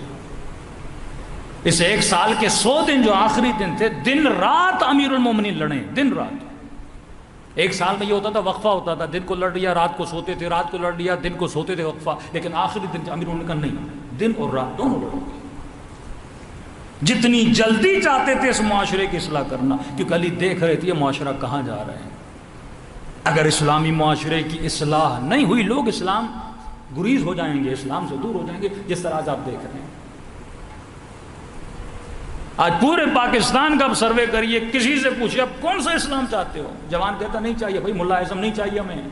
S1: اس 1 سال کے 100 دن جو آخری دن تھے، دن رات امیر المومنین لڑیں، دن رات۔ 1 سال میں یہ ہوتا تھا وقفہ ہوتا تھا، دن کو لڑ لیا رات کو سوتے تھے، رات کو لڑ لیا دن کو سوتے تھے، وقفہ۔ لیکن آخری دن امیر المومنین کا نہیں، دن اور رات دونوں لڑو گے۔ جتنی جلدی چاہتے تھے اس معاشرے کی اصلاح کرنا، کیونکہ علی دیکھ رہے تھے یہ معاشرہ کہاں جا رہے ہیں۔ اگر اسلامی معاشرے کی اصلاح نہیں ہوئی، لوگ اسلام گریز ہو جائیں گے، اسلام سے دور ہو جائیں گے، جس طرح آج آپ دیکھ رہے ہیں۔ آج پورے پاکستان کا آپ سروے کریے، کسی سے پوچھئے آپ کون سا اسلام چاہتے ہو، جوان کہتا نہیں چاہیے بھائی، ملا اعظم نہیں چاہیے ہمیں۔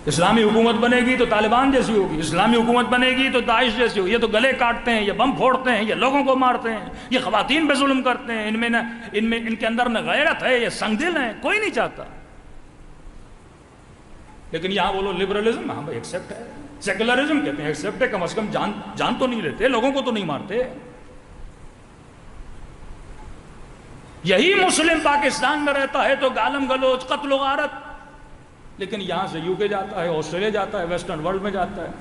S1: اسلامی حکومت بنے گی تو طالبان جیسی ہوگی، اسلامی حکومت بنے گی تو داعش جیسی ہوگی، یہ تو گلے کاٹتے ہیں، یہ بم پھوڑتے ہیں، یہ لوگوں کو مارتے ہیں، یہ خواتین پہ ظلم کرتے ہیں، ان کے اندر نہ غیرت ہے، یہ سنگ دل ہیں، کوئی نہیں چاہتا۔ لیکن یہاں بولو لبرلزم، ہاں بھائی ایکسیپٹ ہے، سیکولرزم کہتے ہیں ایکسیپٹ ہے، کم از کم جان تو نہیں لیتے، لوگوں کو تو نہیں مارتے۔ یہی مسلم پاکستان میں رہتا ہے تو گالم گلوچ، قتل و غارت، لیکن یہاں سے UK جاتا ہے، آسٹریلیا جاتا ہے، ویسٹرن ورلڈ میں جاتا ہے،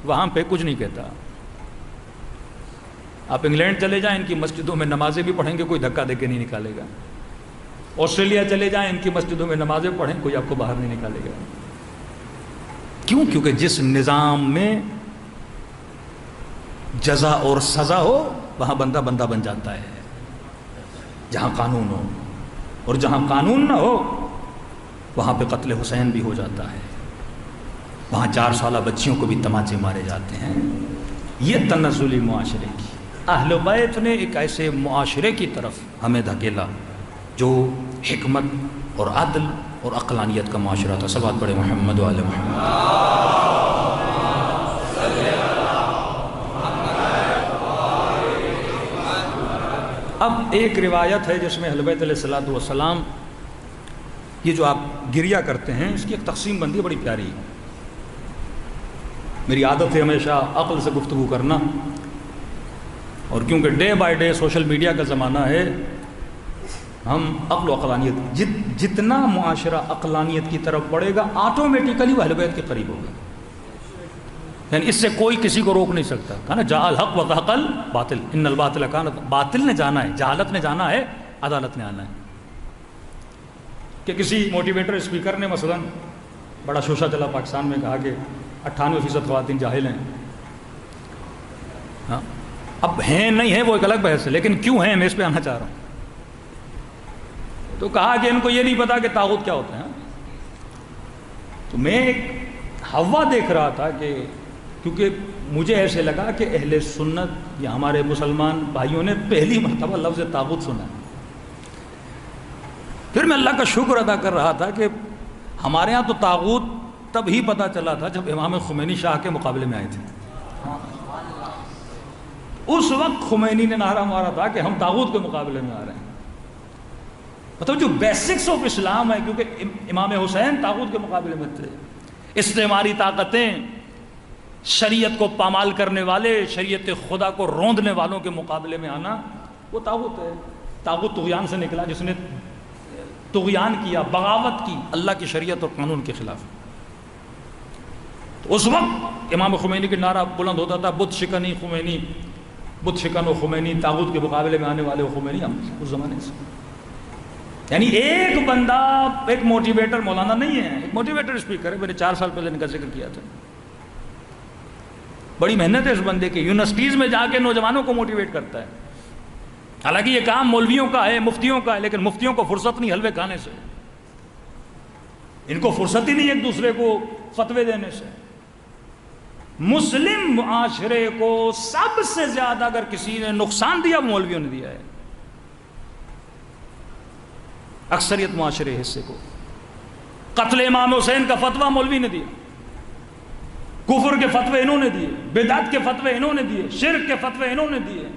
S1: وہاں پہ کچھ نہیں کہتا۔ آپ انگلینڈ چلے جائیں، ان کی مسجدوں میں نمازیں بھی پڑھیں گے، کوئی دھکا دے کے نہیں نکالے گا۔ آسٹریلیا چلے جائیں، ان کی مسجدوں میں نمازیں پڑھیں، کوئی آپ کو باہر نہیں نکالے گا۔ کیوں؟ کیونکہ جس نظام میں جزا اور سزا ہو وہاں بندہ بندہ بن جاتا ہے، جہاں قانون ہو، اور جہاں قانون نہ ہو وہاں پہ قتل حسین بھی ہو جاتا ہے، وہاں 4 سالہ بچیوں کو بھی تماچے مارے جاتے ہیں۔ یہ تنزلی معاشرے کی، اہل بیت نے ایک ایسے معاشرے کی طرف ہمیں دھکیلا جو حکمت اور عدل اور عقلانیت کا معاشرہ تھا۔ صلوات پڑھے محمد و آل محمد۔ اب ایک روایت ہے جس میں اہل بیت علیہ السلام، یہ جو آپ گریہ کرتے ہیں اس کی ایک تقسیم بندی بڑی پیاری۔ میری عادت ہے ہمیشہ عقل سے گفتگو کرنا، اور کیونکہ day by day social media کا زمانہ ہے، ہم عقل و عقلانیت، جتنا معاشرہ عقلانیت کی طرف بڑھے گا آٹومیٹیکلی وہ اہل بیت کے قریب ہوگا، یعنی اس سے کوئی کسی کو روک نہیں سکتا۔ کہا نا جاء الحق وزهق الباطل ان الباطل کان، باطل نے جانا ہے، جہالت نے جانا ہے، عدالت نے آنا ہے۔ کہ کسی موٹیویٹر اسپیکر نے مثلا بڑا شوشہ چلا پاکستان میں، کہا کہ 98% خواتین جاہل ہیں۔ ہاں اب ہیں نہیں ہیں وہ ایک الگ بحث ہے، لیکن کیوں ہیں میں اس پہ آنا چاہ رہا ہوں۔ تو کہا کہ ان کو یہ نہیں پتا کہ طاغوت کیا ہوتا ہے۔ تو میں ایک حوا دیکھ رہا تھا کہ کیونکہ مجھے ایسے لگا کہ اہل سنت یا ہمارے مسلمان بھائیوں نے پہلی مرتبہ لفظ طاغوت سنا۔ پھر میں اللہ کا شکر ادا کر رہا تھا کہ ہمارے ہاں تو طاغوت تب ہی پتہ چلا تھا جب امام خمینی شاہ کے مقابلے میں آئے تھے۔ اس وقت خمینی نے نعرہ مارا تھا کہ ہم طاغوت کے مقابلے میں آ رہے ہیں۔ مطلب جو بیسکس آف اسلام ہے، کیونکہ امام حسین طاغوت کے مقابلے میں تھے، استعماری طاقتیں، شریعت کو پامال کرنے والے، شریعت خدا کو روندنے والوں کے مقابلے میں آنا وہ طاغوت ہے۔ طاغوت طغیان سے نکلا، جس نے طغیان کیا، بغاوت کی اللہ کی شریعت اور قانون کے خلاف۔ تو اس وقت امام خمینی کا نعرہ بلند ہوتا تھا، بت شکنی خمینی، بت شکن و خمینی، طاغوت کے مقابلے میں آنے والے وہ خمینی، ہم اس زمانے سے۔ یعنی ایک بندہ، ایک موٹیویٹر مولانا نہیں ہے، ایک موٹیویٹر اسپیکر ہے۔ میں نے 4 سال پہلے ان کا ذکر کیا تھا۔ بڑی محنت ہے اس بندے کی، یونیورسٹیز میں جا کے نوجوانوں کو موٹیویٹ کرتا ہے۔ حالانکہ یہ کام مولویوں کا ہے، مفتیوں کا ہے، لیکن مفتیوں کو فرصت نہیں حلوے کھانے سے، ان کو فرصت ہی نہیں ایک دوسرے کو فتوے دینے سے۔ مسلم معاشرے کو سب سے زیادہ اگر کسی نے نقصان دیا مولویوں نے دیا ہے، اکثریت معاشرے حصے کو۔ قتل امام حسین کا فتویٰ مولوی نے دیا، کفر کے فتوے انہوں نے دیے، بدعت کے فتوے انہوں نے دیے، شرک کے فتوے انہوں نے دیے۔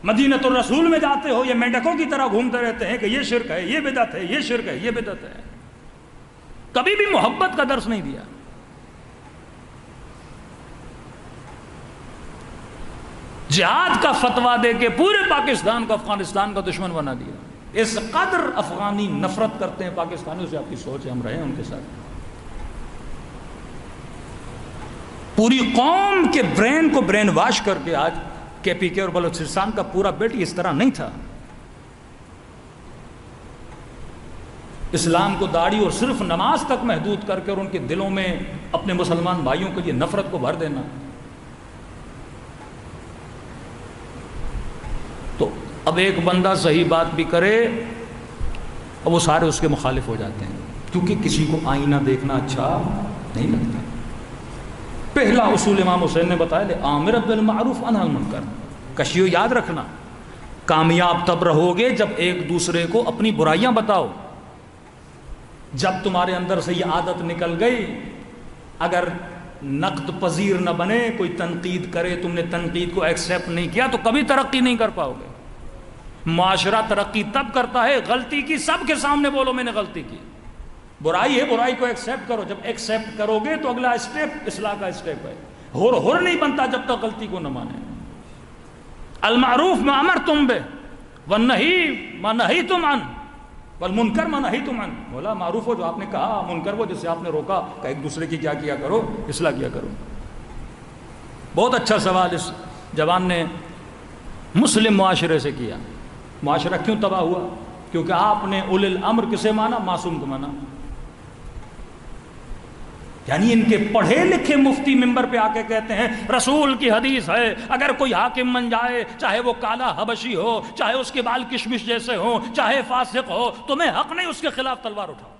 S1: مدینۃ الرسول میں جاتے ہو یہ مینڈکوں کی طرح گھومتے رہتے ہیں کہ یہ شرک ہے، یہ بدعت ہے، یہ شرک ہے، یہ بدعت ہے۔ کبھی بھی محبت کا درس نہیں دیا۔ جہاد کا فتویٰ دے کے پورے پاکستان کو افغانستان کا دشمن بنا دیا۔ اس قدر افغانی نفرت کرتے ہیں پاکستانیوں سے، آپ کی سوچ ہے، ہم رہے ہیں ان کے ساتھ۔ پوری قوم کے برین کو برین واش کر کے آج KPK اور بلوچستان کا پورا بیلٹ اس طرح نہیں تھا. اسلام کو داڑھی اور صرف نماز تک محدود کر کے اور ان کے دلوں میں اپنے مسلمان بھائیوں کو یہ نفرت کو بھر دینا. تو اب ایک بندہ صحیح بات بھی کرے اور وہ سارے اس کے مخالف ہو جاتے ہیں، کیونکہ کسی کو آئینہ دیکھنا اچھا نہیں لگتا. پہلا اصول امام حسین نے بتایا، آمر بالمعروف انہی عن المنکر. کشیو یاد رکھنا، کامیاب تب رہو گے جب ایک دوسرے کو اپنی برائیاں بتاؤ. جب تمہارے اندر سے یہ عادت نکل گئی، اگر نقد پذیر نہ بنے، کوئی تنقید کرے، تم نے تنقید کو ایکسیپٹ نہیں کیا تو کبھی ترقی نہیں کر پاؤ گے. معاشرہ ترقی تب کرتا ہے، غلطی کی سب کے سامنے بولو میں نے غلطی کی. برائی ہے، برائی کو ایکسیپٹ کرو. جب ایکسیپٹ کرو گے تو اگلا اسٹیپ اصلاح کا اسٹیپ ہے. ہر نہیں بنتا جب تک غلطی کو نہ مانے. المعروف ما امرتم بہ والنہی ما نہیتم عنہ والمنکر ما نہیتم عنہ. بولا معروف ہو جو آپ نے کہا، منکر ہو جس سے آپ نے روکا کہ ایک دوسرے کی کیا کیا کرو، اصلاح کیا کرو. بہت اچھا سوال اس جوان نے مسلم معاشرے سے کیا. معاشرہ کیوں تباہ ہوا؟ کیونکہ آپ نے اولی الامر کسے مانا؟ معصوم کو مانا. یعنی ان کے پڑھے لکھے مفتی ممبر پہ آ کے کہتے ہیں رسول کی حدیث ہے، اگر کوئی حاکم بن جائے، چاہے وہ کالا حبشی ہو، چاہے اس کے بال کشمش جیسے ہوں، چاہے فاسق ہو، تمہیں حق نہیں اس کے خلاف تلوار اٹھاؤ.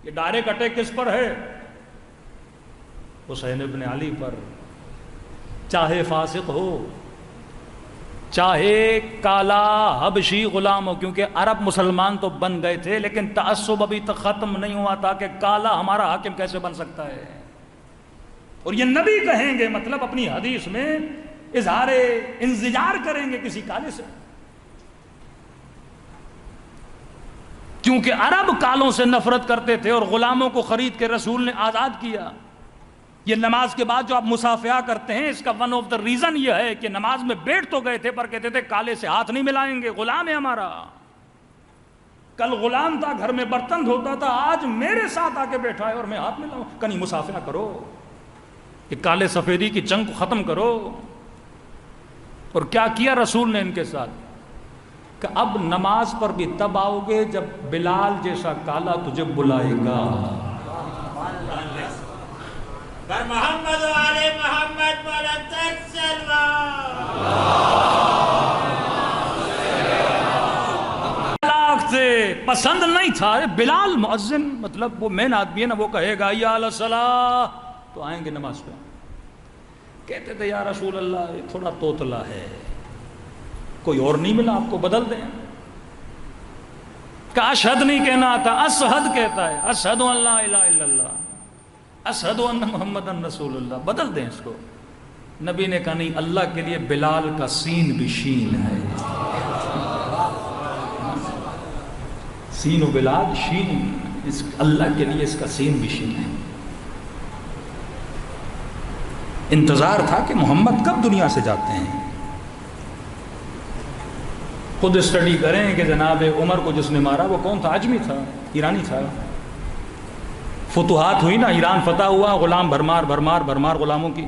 S1: یہ ڈائریکٹ اٹیک کس پر ہے؟ حسین ابن علی پر. چاہے فاسق ہو، چاہے کالا حبشی غلام ہو، کیونکہ عرب مسلمان تو بن گئے تھے لیکن تعصب ابھی تک ختم نہیں ہوا تھا کہ کالا ہمارا حاکم کیسے بن سکتا ہے. اور یہ نبی کہیں گے، مطلب اپنی حدیث میں اظہار انزجار کریں گے کسی کالے سے. کیونکہ عرب کالوں سے نفرت کرتے تھے اور غلاموں کو خرید کے رسول نے آزاد کیا. یہ نماز کے بعد جو آپ مصافحہ کرتے ہیں، اس کا ون آف دا ریزن یہ ہے کہ نماز میں بیٹھ تو گئے تھے پر کہتے تھے کالے سے ہاتھ نہیں ملائیں گے، غلام ہے ہمارا. کل غلام تھا، گھر میں برتن دھوتا تھا، آج میرے ساتھ آ کے بیٹھا ہے اور میں ہاتھ ملاؤں. کنی مصافحہ کرو، کہ کالے سفیدی کی جنگ کو ختم کرو. اور کیا کیا رسول نے ان کے ساتھ؟ کہ اب نماز پر بھی تب آؤ گے جب بلال جیسا کالا تجھے بلائے گا.
S2: محمد والے محمد
S1: سے پسند نہیں تھا. بلال مؤذن، مطلب وہ مین آدمی ہے نا، وہ کہے گا یا علی الصلاۃ تو آئیں گے نماز پہ. کہتے تھے یا رسول اللہ یہ تھوڑا توتلا ہے، کوئی اور نہیں ملا آپ کو، بدل دیں. کہ اشہد نہیں کہنا آتا، اشہد کہتا ہے، اشہد ان لا الہ الا اللہ، اشہد ان محمد رسول اللہ. بدل دیں اس کو. نبی نے کہا نہیں، اللہ کے لیے بلال کا سین بھی شین ہے. سین و بلال شین، اللہ کے لیے اس کا سین بھی شین ہے. انتظار تھا کہ محمد کب دنیا سے جاتے ہیں. خود اسٹڈی کریں کہ جناب عمر کو جس نے مارا وہ کون تھا؟ اجمی تھا، ایرانی تھا. فتوحات ہوئی نا، ایران فتح ہوا، غلام بھرمار غلاموں کی.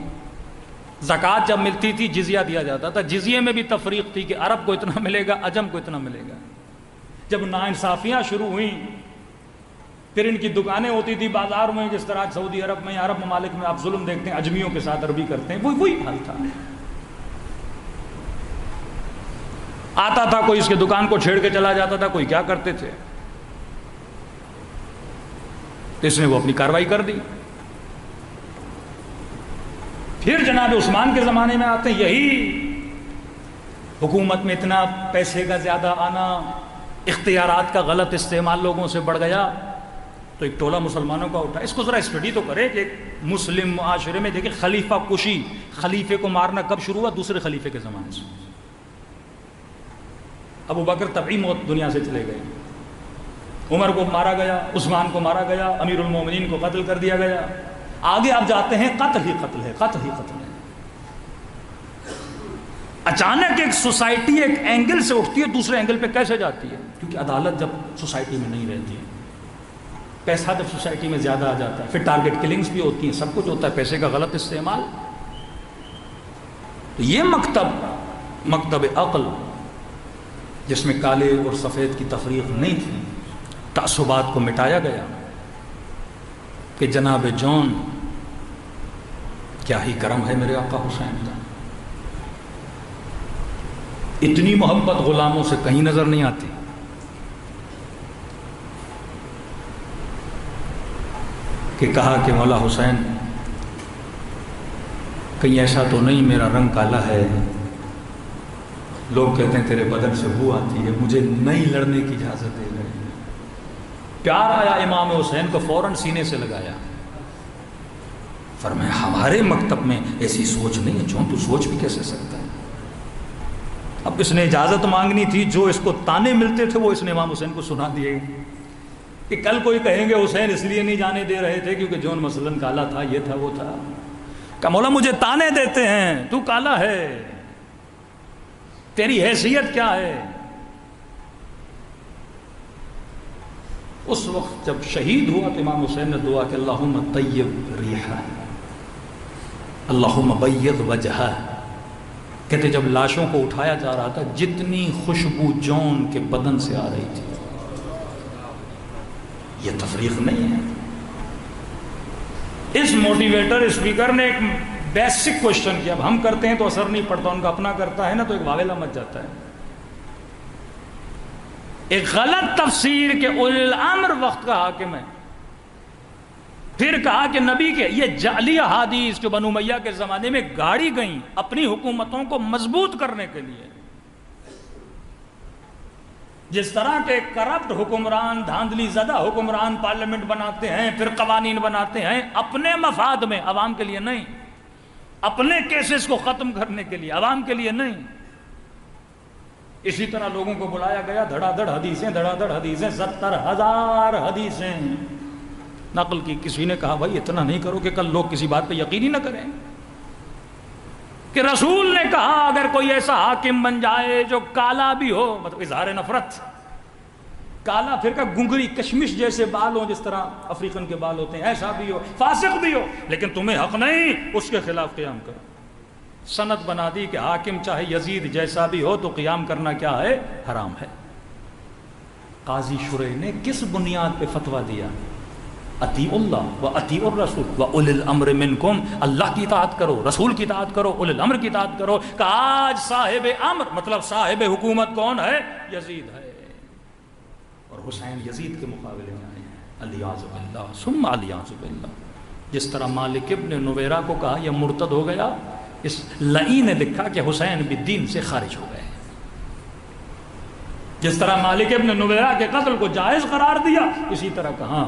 S1: زکوٰۃ جب ملتی تھی جزیہ دیا جاتا تھا. جزیے میں بھی تفریق تھی کہ عرب کو اتنا ملے گا، عجم کو اتنا ملے گا. جب ناانصافیاں شروع ہوئیں، پھر ان کی دکانیں ہوتی تھی بازار میں، جس طرح سعودی عرب میں، عرب ممالک میں آپ ظلم دیکھتے ہیں، اجمیوں کے ساتھ عربی کرتے ہیں، وہی حال تھا. آتا تھا کوئی اس کے دکان کو چھیڑ کے چلا جاتا تھا، کوئی کیا کرتے تھے. تو اس نے وہ اپنی کارروائی کر دی. پھر جناب عثمان کے زمانے میں آتے ہیں، یہی حکومت میں اتنا پیسے کا زیادہ آنا، اختیارات کا غلط استعمال لوگوں سے بڑھ گیا، تو ایک ٹولہ مسلمانوں کا اٹھا. اس کو ذرا اسٹڈی تو کرے کہ مسلم معاشرے میں دیکھیں خلیفہ کشی، خلیفے کو مارنا کب شروع ہوا؟ دوسرے خلیفے کے زمانے سے. ابو بکر طبعی موت دنیا سے چلے گئے، عمر کو مارا گیا، عثمان کو مارا گیا، امیر المومنین کو قتل کر دیا گیا. آگے آپ جاتے ہیں، قتل ہی قتل ہے، قتل ہی قتل ہے. اچانک ایک سوسائٹی ایک اینگل سے اٹھتی ہے، دوسرے اینگل پہ کیسے جاتی ہے؟ کیونکہ عدالت جب سوسائٹی میں نہیں رہتی ہے، پیسہ جب سوسائٹی میں زیادہ آ جاتا ہے، پھر ٹارگٹ کلنگز بھی ہوتی ہیں، سب کچھ ہوتا ہے، پیسے کا غلط استعمال. تو یہ مکتب عقل جس میں کالے اور سفید کی تفریق نہیں تھی، تعصبات کو مٹایا گیا کہ جناب جون کیا ہی کرم ہے میرے آقا حسین کا، اتنی محبت غلاموں سے کہیں نظر نہیں آتی۔ کہ کہا کہ مولا حسین کہیں ایسا تو نہیں میرا رنگ کالا ہے، لوگ کہتے ہیں تیرے بدن سے بو آتی ہے، مجھے نہیں لڑنے کی اجازت دے رہے ہیں۔ پیار آیا امام حسین کو، فوراً سینے سے لگایا، فرمایا ہمارے مکتب میں ایسی سوچ نہیں ہے، جو تو سوچ بھی کیسے سکتا ہے۔ اب اس نے اجازت مانگنی تھی، جو اس کو تانے ملتے تھے وہ اس نے امام حسین کو سنا دیے کہ کل کوئی کہیں گے حسین اس لیے نہیں جانے دے رہے تھے کیونکہ جون مثلاً کالا تھا، یہ تھا وہ تھا، کہ مولا مجھے تانے دیتے ہیں، تو کالا ہے، تیری حیثیت کیا ہے۔ اس وقت جب شہید ہوا تو امام حسین نے دعا کہ اللہم طیب ریحہ، اللہم بید وجہہ۔ کہتے جب لاشوں کو اٹھایا جا رہا تھا جتنی خوشبو جون کے بدن سے آ رہی تھی، یہ تفریق نہیں ہے۔ اس موٹیویٹر اسپیکر نے ایک بیسک کوشچن کیا، اب ہم کرتے ہیں تو اثر نہیں پڑتا، ان کا اپنا کرتا ہے نا تو ایک واویلا مچ جاتا ہے۔ ایک غلط تفسیر کہ اولی الامر وقت کا حاکم ہے، پھر کہا کہ نبی کے یہ جعلی احادیث جو بنو امیہ کے زمانے میں گاڑی گئیں اپنی حکومتوں کو مضبوط کرنے کے لیے، جس طرح کے کرپٹ حکمران، دھاندلی زدہ حکمران پارلیمنٹ بناتے ہیں، پھر قوانین بناتے ہیں اپنے مفاد میں، عوام کے لیے نہیں، اپنے کیسز کو ختم کرنے کے لیے، عوام کے لیے نہیں۔ اسی طرح لوگوں کو بلایا گیا، دھڑا دھڑ حدیثیں 70,000 حدیثیں نقل کی۔ کسی نے کہا بھائی اتنا نہیں کرو کہ کل لوگ کسی بات پہ یقین ہی نہ کریں، کہ رسول نے کہا اگر کوئی ایسا حاکم بن جائے جو کالا بھی ہو، مطلب اظہار نفرت، کالا پھر کا گنگری کشمش جیسے بال ہوں جس طرح افریقن کے بال ہوتے ہیں، ایسا بھی ہو، فاسق بھی ہو، لیکن تمہیں حق نہیں اس کے خلاف قیام کرو۔ سند بنا دی کہ حاکم چاہے یزید جیسا بھی ہو تو قیام کرنا کیا ہے؟ حرام ہے۔ قاضی شریح نے کس بنیاد پہ فتویٰ دیا؟ اطیعوا اللہ و اطیعوا الرسول و اولی الامر منکم، اللہ کی اطاعت کرو، رسول کی اطاعت کرو، اولی الامر کی اطاعت کرو۔ کہ آج صاحب امر مطلب صاحب حکومت کون ہے؟ یزید ہے، اور حسین یزید کے مقابلے میں آئے ہیں، الیاذ باللہ ثم الیاذ باللہ۔ جس طرح مالک ابن نویرہ کو کہا یہ مرتد ہو گیا، اس لئی نے لکھا کہ حسین بھی دین سے خارج ہو گئے۔ جس طرح مالک ابن نویرہ کے قتل کو جائز قرار دیا، اسی طرح کہا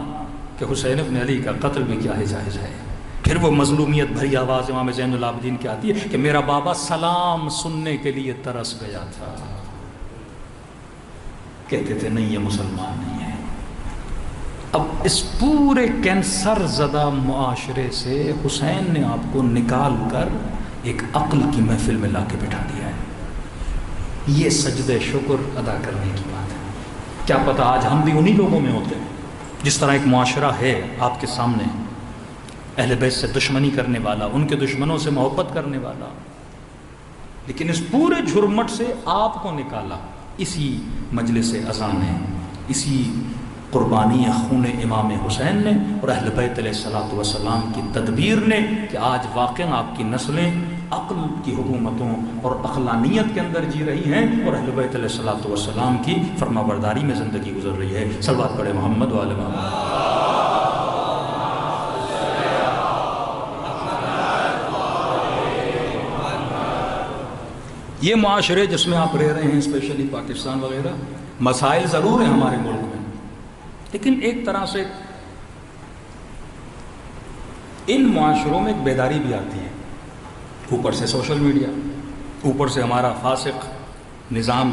S1: کہ حسین ابن علی کا قتل بھی کیا ہے؟ جائز ہے۔ پھر وہ مظلومیت بھری آواز امام زین العابدین کی آتی ہے کہ میرا بابا سلام سننے کے لیے ترس گیا تھا، کہتے تھے نہیں یہ مسلمان نہیں ہے۔ اب اس پورے کینسر زدہ معاشرے سے حسین نے آپ کو نکال کر ایک عقل کی محفل میں لا کے بٹھا دیا ہے۔ یہ سجدہ شکر ادا کرنے کی بات ہے۔ کیا پتہ آج ہم بھی انہی لوگوں میں ہوتے ہیں۔ جس طرح ایک معاشرہ ہے آپ کے سامنے، اہل بیت سے دشمنی کرنے والا، ان کے دشمنوں سے محبت کرنے والا، لیکن اس پورے جھرمٹ سے آپ کو نکالا اسی مجلس اذان ہے، اسی قربانی خون امام حسین نے اور اہل بیت علیہ الصلوۃ والسلام کی تدبیر نے، کہ آج واقعا آپ کی نسلیں عقل کی حکومتوں اور عقلانیت کے اندر جی رہی ہیں اور اہل بیت علیہ الصلوۃ والسلام کی فرما برداری میں زندگی گزر رہی ہے۔ صلوات پڑھے محمد و آل محمد۔ یہ معاشرے جس میں آپ رہ رہے ہیں، اسپیشلی پاکستان وغیرہ، مسائل ضرور ہیں ہمارے ملک میں، لیکن ایک طرح سے ان معاشروں میں ایک بیداری بھی آتی ہے۔ اوپر سے سوشل میڈیا، اوپر سے ہمارا فاسق نظام،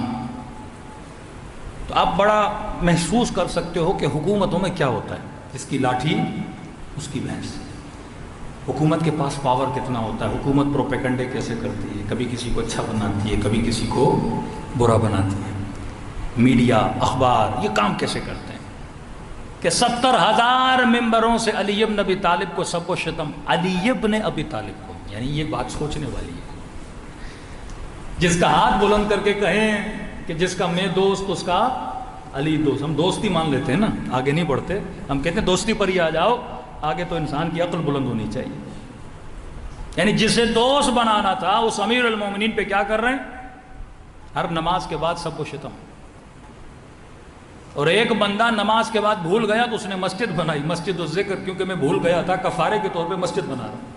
S1: تو آپ بڑا محسوس کر سکتے ہو کہ حکومتوں میں کیا ہوتا ہے، جس کی لاٹھی اس کی بھینس۔ حکومت کے پاس پاور کتنا ہوتا ہے، حکومت پروپیگنڈے کیسے کرتی ہے، کبھی کسی کو اچھا بناتی ہے، کبھی کسی کو برا بناتی ہے۔ میڈیا، اخبار یہ کام کیسے کرتے ہیں کہ 70,000 ممبروں سے علی ابن ابی طالب کو سب کو شتم، علی ابن ابی طالب کو، یعنی یہ بات سوچنے والی ہے جس کا ہاتھ بلند کر کے کہیں کہ جس کا میں دوست اس کا علی دوست. ہم دوستی مان لیتے ہیں نا, آگے نہیں بڑھتے. ہم کہتے ہیں دوستی پر ہی آ جاؤ, آگے تو انسان کی عقل بلند ہونی چاہیے. یعنی جسے دوست بنانا تھا اس امیر المومنین پہ کیا کر رہے ہیں؟ ہر نماز کے بعد سب کو شتم. اور ایک بندہ نماز کے بعد بھول گیا تو اس نے مسجد بنائی, مسجد الذکر, کیونکہ میں بھول گیا تھا, کفارے کے طور پہ مسجد بنا رہا ہوں.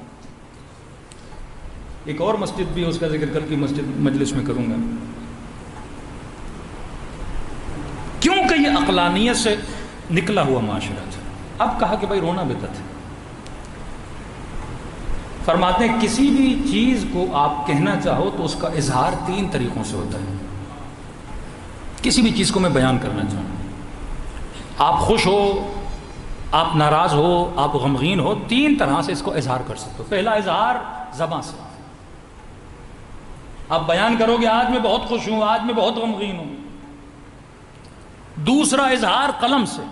S1: ایک اور مسجد بھی, اس کا ذکر کل کی مسجد مجلس میں کروں گا. کیونکہ یہ عقلانیت سے نکلا ہوا معاشرہ تھا. اب کہا کہ بھائی رونا بدعت ہے. فرماتے ہیں کسی بھی چیز کو آپ کہنا چاہو تو اس کا اظہار 3 طریقوں سے ہوتا ہے. کسی بھی چیز کو میں بیان کرنا چاہوں, آپ خوش ہو, آپ ناراض ہو, آپ غمگین ہو, 3 طرح سے اس کو اظہار کر سکتے ہو. پہلا اظہار زبان سے, آپ بیان کرو گے آج میں بہت خوش ہوں, آج میں بہت غمگین ہوں. دوسرا اظہار قلم سے,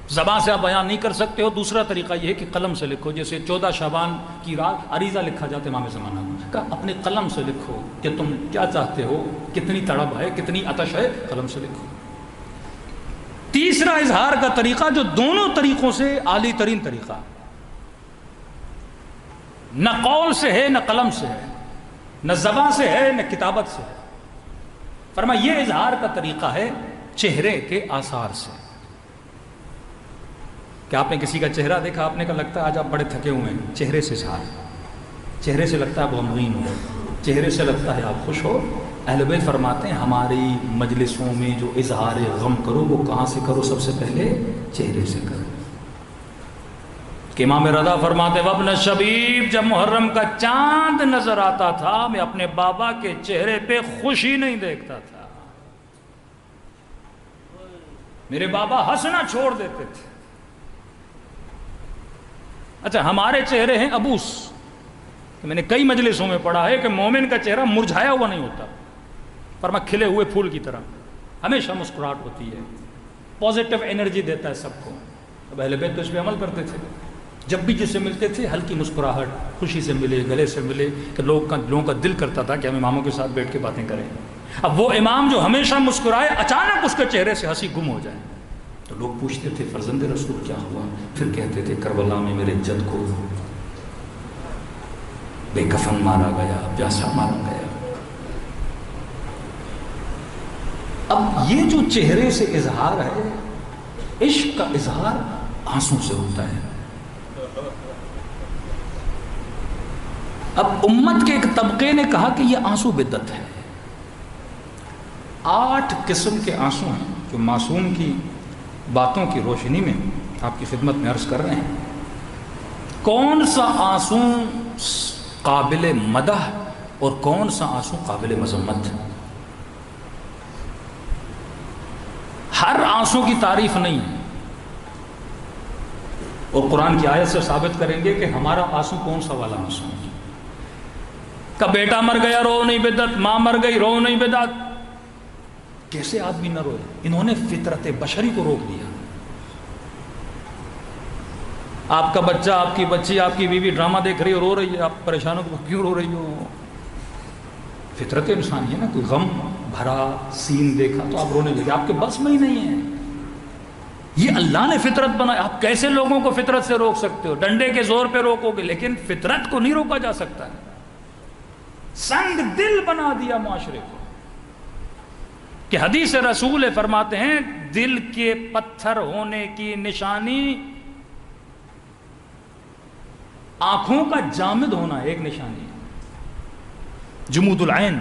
S1: زبان سے آپ بیان نہیں کر سکتے ہو. دوسرا طریقہ یہ ہے کہ قلم سے لکھو, جیسے 14 شعبان کی رات عریضہ لکھا جاتا ہے امام زمانہ میں, کہ اپنے قلم سے لکھو کہ تم کیا چاہتے ہو, کتنی تڑپ ہے, کتنی آتش ہے, قلم سے لکھو. تیسرا اظہار کا طریقہ جو دونوں طریقوں سے عالی ترین طریقہ, نہ قول سے ہے, نہ قلم سے ہے, نہ زبان سے ہے, نہ کتابت سے ہے. فرمایا یہ اظہار کا طریقہ ہے چہرے کے آثار سے. کہ آپ نے کسی کا چہرہ دیکھا, آپ نے کہا لگتا ہے آج آپ بڑے تھکے ہوئے ہیں, چہرے سے اظہار. چہرے سے لگتا ہے آپ غمگین ہو, چہرے سے لگتا ہے آپ خوش ہو. اہل بیت فرماتے ہیں ہماری مجلسوں میں جو اظہار غم کرو وہ کہاں سے کرو؟ سب سے پہلے چہرے سے کرو. کہ امام رضا فرماتے وابن شبیب, جب محرم کا چاند نظر آتا تھا میں اپنے بابا کے چہرے پہ خوشی نہیں دیکھتا تھا, میرے بابا ہنسنا چھوڑ دیتے تھے. اچھا ہمارے چہرے ہیں ابوس, میں نے کئی مجلسوں میں پڑھا ہے کہ مومن کا چہرہ مرجھایا ہوا نہیں ہوتا, فرمایا کھلے ہوئے پھول کی طرح ہمیشہ مسکراہٹ ہوتی ہے, پازیٹیو انرجی دیتا ہے سب کو. اب اہل بیت تو اس پہ عمل کرتے تھے, جب بھی جس سے ملتے تھے ہلکی مسکراہٹ, خوشی سے ملے, گلے سے ملے, کہ لوگوں کا دل کرتا تھا کہ ہم اماموں کے ساتھ بیٹھ کے باتیں کریں. اب وہ امام جو ہمیشہ مسکرائے, اچانک اس کے چہرے سے ہنسی گم ہو جائے تو لوگ پوچھتے تھے فرزند رسول کیا ہوا؟ پھر کہتے تھے کربلا میں میرے جد کو بے کفن مارا گیا, پیاسا مارا گیا. اب یہ جو چہرے سے اظہار ہے, عشق کا اظہار آنسوں سے ہوتا ہے. اب امت کے ایک طبقے نے کہا کہ یہ آنسو بدعت ہے. 8 قسم کے آنسو ہیں جو معصوم کی باتوں کی روشنی میں آپ کی خدمت میں عرض کر رہے ہیں. کون سا آنسو قابل مدح اور کون سا آنسو قابل مذمت؟ ہر آنسو کی تعریف نہیں ہے, اور قرآن کی آیت سے ثابت کریں گے کہ ہمارا آنسو کون سا والا آنسو ہے. کہ بیٹا مر گیا رو نہیں بدعت, ماں مر گئی رو نہیں بدعت. کیسے آدمی نہ روئے؟ انہوں نے فطرت بشری کو روک دیا. آپ کا بچہ, آپ کی بچی, آپ کی بیوی ڈرامہ دیکھ رہی ہو, رو رہی ہے, آپ پریشان ہو, کیوں رو رہی ہو؟ فطرت انسانی ہے نا, کوئی غم بھرا سین دیکھا تو آپ رونے لگے, آپ کے بس میں ہی نہیں ہے. یہ اللہ نے فطرت بنایا. آپ کیسے لوگوں کو فطرت سے روک سکتے ہو؟ ڈنڈے کے زور پہ روکو گے, لیکن فطرت کو نہیں روکا جا سکتا. سنگ دل بنا دیا معاشرے کو. کہ حدیث رسول فرماتے ہیں دل کے پتھر ہونے کی نشانی آنکھوں کا جامد ہونا ایک نشانی. جمود العین,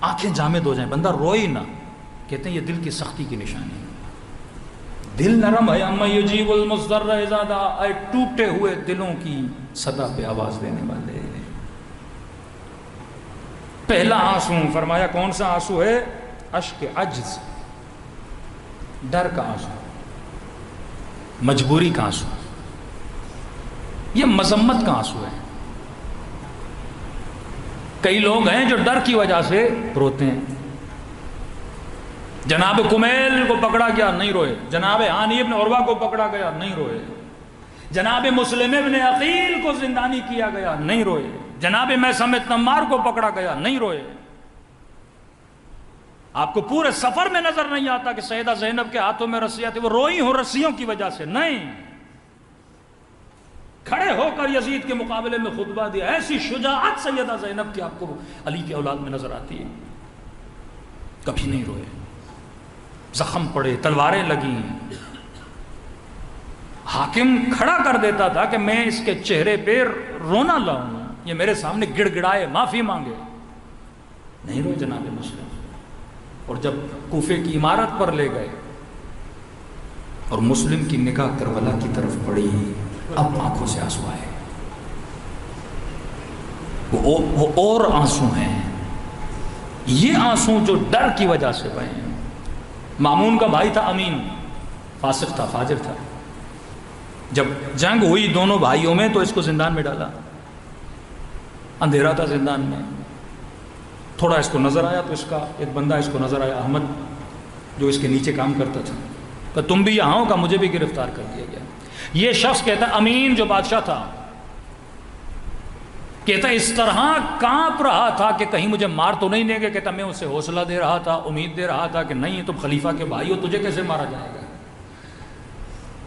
S1: آنکھیں جامد ہو جائیں, بندہ روئے نہ, کہتے ہیں یہ دل کی سختی کی نشانی. دل نرم ہے, اما یجیب المضطر اذا دعا, اے ٹوٹے ہوئے دلوں کی صدا پہ آواز دینے والے. پہلا آنسو فرمایا کون سا آنسو ہے؟ اشک عجز, ڈر کا آنسو, مجبوری کا آنسو, یہ مذمت کا آنسو ہے. کئی لوگ ہیں جو ڈر کی وجہ سے روتے ہیں. جناب کمیل کو پکڑا گیا نہیں روئے, جناب ہانی ابن عروہ کو پکڑا گیا نہیں روئے, جناب مسلم ابن عقیل کو زندانی کیا گیا نہیں روئے. جناب میثم تمار کو پکڑا گیا، نہیں روئے۔ آپ کو پورے سفر میں نظر نہیں آتا کہ سیدہ زینب کے ہاتھوں میں رسیاں تھیں، وہ روئی ہوں رسیوں کی وجہ سے، نہیں، کھڑے ہو کر یزید کے مقابلے میں خطبہ دیا۔ ایسی شجاعت سیدہ زینب کی آپ کو علی کی اولاد میں نظر آتی ہے، کبھی نہیں روئے۔ زخم پڑے، تلواریں لگیں، حاکم کھڑا کر دیتا تھا کہ میں اس کے چہرے پہ رونا لاؤں، یہ میرے سامنے گڑ گڑائے، معافی مانگے، نہیں روئے جناب مسلم۔ اور جب کوفے کی عمارت پر لے گئے اور مسلم کی نگاہ کربلا کی طرف پڑی، اب آنکھوں سے آنسو آئے، وہ اور آنسو ہیں، یہ آنسو جو ڈر کی وجہ سے بہے ہیں۔ مامون کا بھائی تھا امین، فاسق تھا، فاجر تھا، جب جنگ ہوئی دونوں بھائیوں میں تو اس کو زندان میں ڈالا، اندھیرا تھا زندان میں، تھوڑا اس کو نظر آیا تو اس کا ایک بندہ اس کو نظر آیا، احمد جو اس کے نیچے کام کرتا تھا، کہ تم بھی یہاں ہو، کا مجھے بھی گرفتار کر دیا گیا۔ یہ شخص کہتا امین جو بادشاہ تھا، کہتا اس طرح کانپ رہا تھا کہ کہیں مجھے مار تو نہیں دیں گے، کہتا میں اسے حوصلہ دے رہا تھا، امید دے رہا تھا کہ نہیں تم خلیفہ کے بھائی ہو، تجھے کیسے مارا جائے گا۔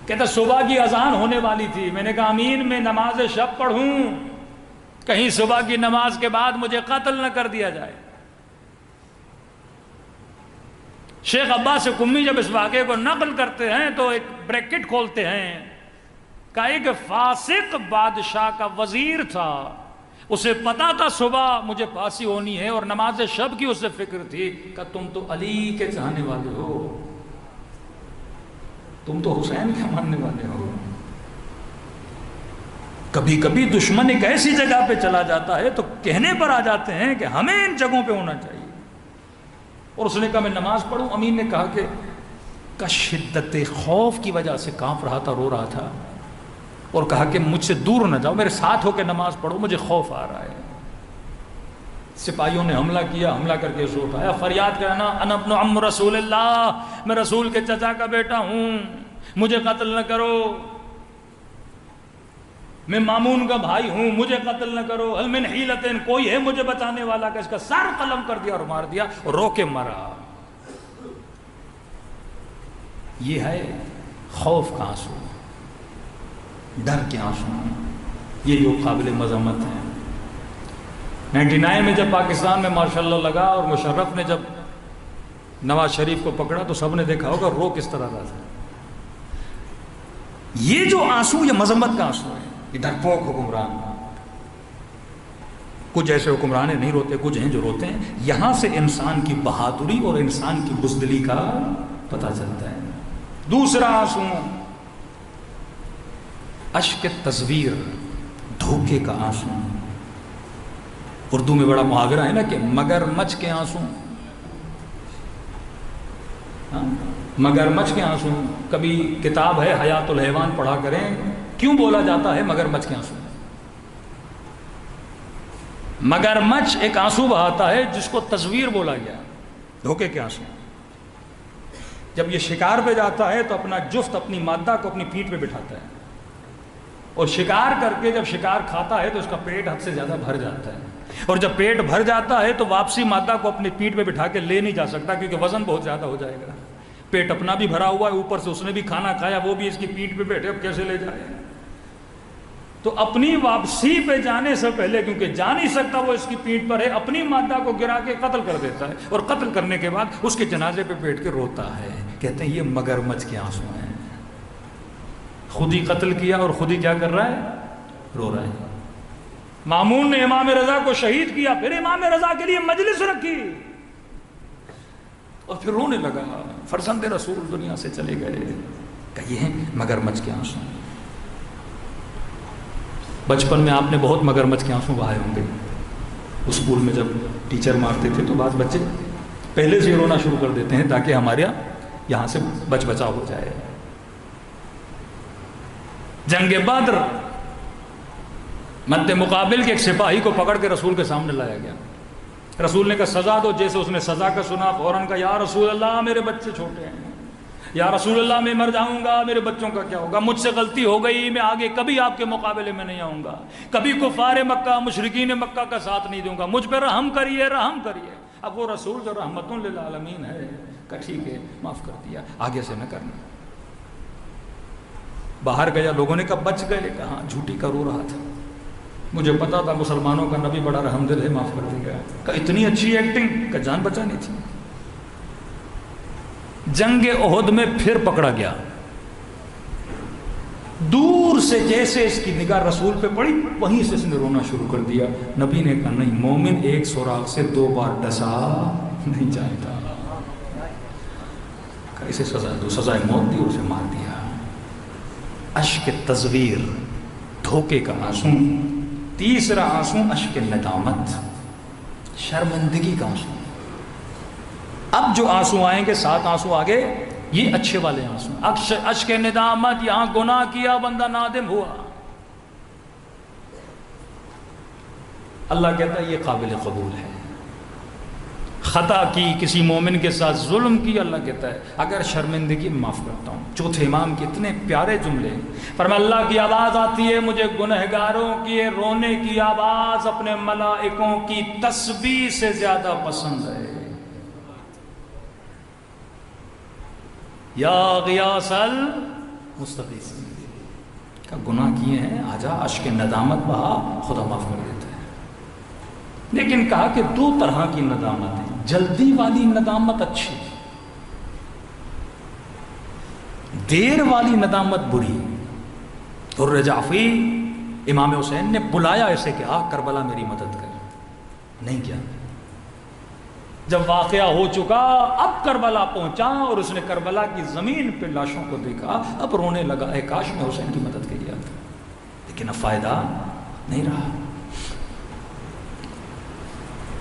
S1: کہتا صبح کی اذان ہونے والی تھی، میں نے کہا امین میں نماز شب پڑھوں، کہیں صبح کی نماز کے بعد مجھے قتل نہ کر دیا جائے۔ شیخ عباس قمی جب اس واقعے کو نقل کرتے ہیں تو ایک بریکٹ کھولتے ہیں کہ ایک فاسق بادشاہ کا وزیر تھا، اسے پتا تھا صبح مجھے پھانسی ہونی ہے، اور نماز شب کی اسے فکر تھی کہ تم تو علی کے چاہنے والے ہو، تم تو حسین کے ماننے والے ہو۔ کبھی کبھی دشمن ایک ایسی جگہ پہ چلا جاتا ہے تو کہنے پر آ جاتے ہیں کہ ہمیں ان جگہوں پہ ہونا چاہیے، اور اس نے کہا میں نماز پڑھوں۔ امین نے کہا کہ شدت خوف کی وجہ سے کانپ رہا تھا، رو رہا تھا، اور کہا کہ مجھ سے دور نہ جاؤ، میرے ساتھ ہو کے نماز پڑھو، مجھے خوف آ رہا ہے۔ سپاہیوں نے حملہ کیا، حملہ کر کے اسے اٹھایا، فریاد کرنا انا ابن عم رسول اللہ، میں رسول کے چچا کا بیٹا ہوں، مجھے قتل نہ کرو، میں مامون کا بھائی ہوں، مجھے قتل نہ کرو، هل من حیلۃ، کوئی ہے مجھے بچانے والا؟ کہ اس کا سر قلم کر دیا اور مار دیا، اور رو کے مرا۔ یہ ہے خوف کا آنسو، ڈر کے آنسو، یہ جو قابل مذمت ہیں۔ 99 میں جب پاکستان میں ماشاءاللہ لگا اور مشرف نے جب نواز شریف کو پکڑا تو سب نے دیکھا ہوگا رو کس طرح رہا تھا۔ یہ جو آنسو یہ مذمت کا آنسو ہے، یہ ڈرپوک حکمران۔ کچھ ایسے حکمران نہیں روتے، کچھ ہیں جو روتے ہیں۔ یہاں سے انسان کی بہادری اور انسان کی بزدلی کا پتہ چلتا ہے۔ دوسرا آنسو اشک تصویر، دھوکے کا آنسو۔ اردو میں بڑا محاورہ ہے نا کہ مگر مچھ کے آنسو، مگر مچھ کے آنسو۔ کبھی کتاب ہے حیات الحیوان پڑھا کریں، کیوں بولا جاتا ہے مگر مچھ کے آنسو؟ مگر مچھ ایک آنسو بہاتا ہے جس کو تصویر بولا گیا، دھوکے کے آنسو۔ جب یہ شکار پہ جاتا ہے تو اپنا جفت، اپنی مادہ کو اپنی پیٹھ پہ بٹھاتا ہے، اور شکار کر کے جب شکار کھاتا ہے تو اس کا پیٹ حد سے زیادہ بھر جاتا ہے، اور جب پیٹ بھر جاتا ہے تو واپسی مادہ کو اپنی پیٹھ پہ بٹھا کے لے نہیں جا سکتا کیونکہ وزن بہت زیادہ ہو جائے گا۔ پیٹ اپنا بھی بھرا ہوا ہے، اوپر سے اس نے بھی کھانا کھایا، وہ بھی اس کی پیٹھ پہ بیٹھے، اب کیسے لے جائے؟ تو اپنی واپسی پہ جانے سے پہلے، کیونکہ جا نہیں سکتا وہ اس کی پیٹھ پر ہے، اپنی مادہ کو گرا کے قتل کر دیتا ہے، اور قتل کرنے کے بعد اس کے جنازے پہ بیٹھ کے روتا ہے۔ کہتے ہیں یہ مگر مچھ کے آنسو ہیں۔ خود ہی قتل کیا اور خود ہی کیا کر رہا ہے؟ رو رہا ہے۔ مامون نے امام رضا کو شہید کیا، پھر امام رضا کے لیے مجلس رکھی، اور پھر رونے لگا، فرزند رسول دنیا سے چلے گئے۔ کہ یہ ہیں مگر مچھ کے آنسو۔ بچپن میں آپ نے بہت مگر مچھ کے آنسو بہائے ہوں گے۔ اسکول میں جب ٹیچر مارتے تھے تو بعض بچے پہلے سے رونا شروع کر دیتے ہیں تاکہ ہمارے یہاں سے بچ بچاؤ ہو جائے۔ جنگ بدر، مد مقابل کے ایک سپاہی کو پکڑ کے رسول کے سامنے لایا گیا۔ رسول نے کہا سزا دو، جیسے اس نے سزا کا سنا فوراً کہا یا رسول اللہ میرے بچے چھوٹے ہیں، یا رسول اللہ میں مر جاؤں گا، میرے بچوں کا کیا ہوگا؟ مجھ سے غلطی ہو گئی، میں آگے کبھی آپ کے مقابلے میں نہیں آؤں گا، کبھی کفار مکہ مشرکین مکہ کا ساتھ نہیں دوں گا، مجھ پہ رحم کریے، رحم کریے۔ اب وہ رسول جو رحمتوں للعالمین ہے کہ ٹھیک ہے معاف کر دیا، آگے سے نہ کرنا۔ باہر گیا، لوگوں نے کہا بچ گئے، کہا جھوٹی کا رو رہا تھا، مجھے پتا تھا مسلمانوں کا نبی بڑا رحم دل ہے، معاف کر دیا۔ کہ اتنی اچھی ایکٹنگ کہ جان بچانی تھی۔ جنگ احد میں پھر پکڑا گیا، دور سے جیسے اس کی نگاہ رسول پہ پڑی وہیں سے اس نے رونا شروع کر دیا۔ نبی نے کہا نہیں، مومن ایک سوراخ سے 2 بار ڈسا نہیں جانتا، اسے سزا دو، سزائے موت دی، اسے مار دیا۔ اشک تزویر، دھوکے کا آنسو۔ تیسرا آنسو اشک ندامت، شرمندگی کا آنسو۔ اب جو آنسو آئیں گے 7 آنسو آگے، یہ اچھے والے آنسو۔ اشک ندامت، یہاں گناہ کیا بندہ نادم ہوا، اللہ کہتا ہے یہ قابل قبول ہے۔ خطا کی، کسی مومن کے ساتھ ظلم کی، اللہ کہتا ہے اگر شرمندگی معاف کرتا ہوں۔ چوتھے امام کے اتنے پیارے جملے، فرمایا اللہ کی آواز آتی ہے مجھے گنہگاروں کی رونے کی آواز اپنے ملائکوں کی تسبیح سے زیادہ پسند ہے۔ یا غیاث المستغیثین، کا گناہ کیے ہیں، آجا اشک ندامت بہا، خدا معاف کر دیتا ہے۔ لیکن کہا کہ 2 طرح کی ندامت ہے، جلدی والی ندامت اچھی، دیر والی ندامت بری۔ اور جعفری امام حسین نے بلایا ایسے کہ کربلا میری مدد کر، نہیں کیا۔ جب واقعہ ہو چکا، اب کربلا پہنچا اور اس نے کربلا کی زمین پہ لاشوں کو دیکھا، اب رونے لگا، اے کاش میں حسین کی مدد کے لیے آتا، لیکن اب فائدہ نہیں رہا۔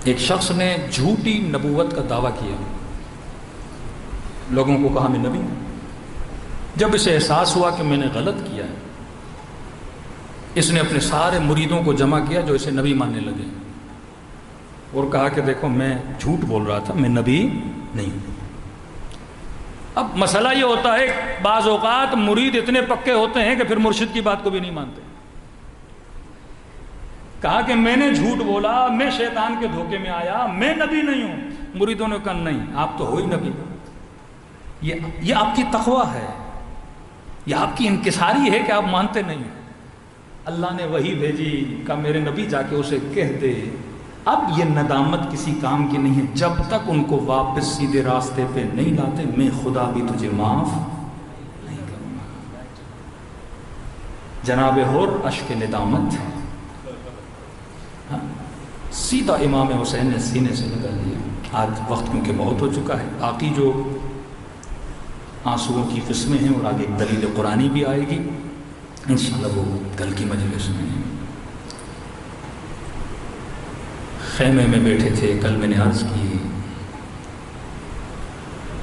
S1: ایک شخص نے جھوٹی نبوت کا دعویٰ کیا، لوگوں کو کہا میں نبی ہوں۔ جب اسے احساس ہوا کہ میں نے غلط کیا ہے، اس نے اپنے سارے مریدوں کو جمع کیا جو اسے نبی ماننے لگے، اور کہا کہ دیکھو میں جھوٹ بول رہا تھا، میں نبی نہیں ہوں۔ اب مسئلہ یہ ہوتا ہے بعض اوقات مرید اتنے پکے ہوتے ہیں کہ پھر مرشد کی بات کو بھی نہیں مانتے۔ کہا کہ میں نے جھوٹ بولا، میں شیطان کے دھوکے میں آیا، میں نبی نہیں ہوں۔ مریدوں نے کہا نہیں، آپ تو ہو ہی نبی، یہ آپ کی تقویٰ ہے، یہ آپ کی انکساری ہے کہ آپ مانتے نہیں۔ اللہ نے وحی بھیجی، کہا میرے نبی جا کے اسے کہہ دے اب یہ ندامت کسی کام کی نہیں ہے، جب تک ان کو واپس سیدھے راستے پہ نہیں لاتے میں خدا بھی تجھے معاف نہیں کروں گا۔ جناب حر اشک ندامت، سیدھا امام حسین نے سینے سے لگا دیا۔ آج وقت کیونکہ بہت ہو چکا ہے، باقی جو آنسوؤں کی قسمیں ہیں اور آگے ایک دلیل قرآنی بھی آئے گی انشاءاللہ، وہ کل کی مجلس میں۔ خیمے میں بیٹھے تھے، کل میں نے عرض کی،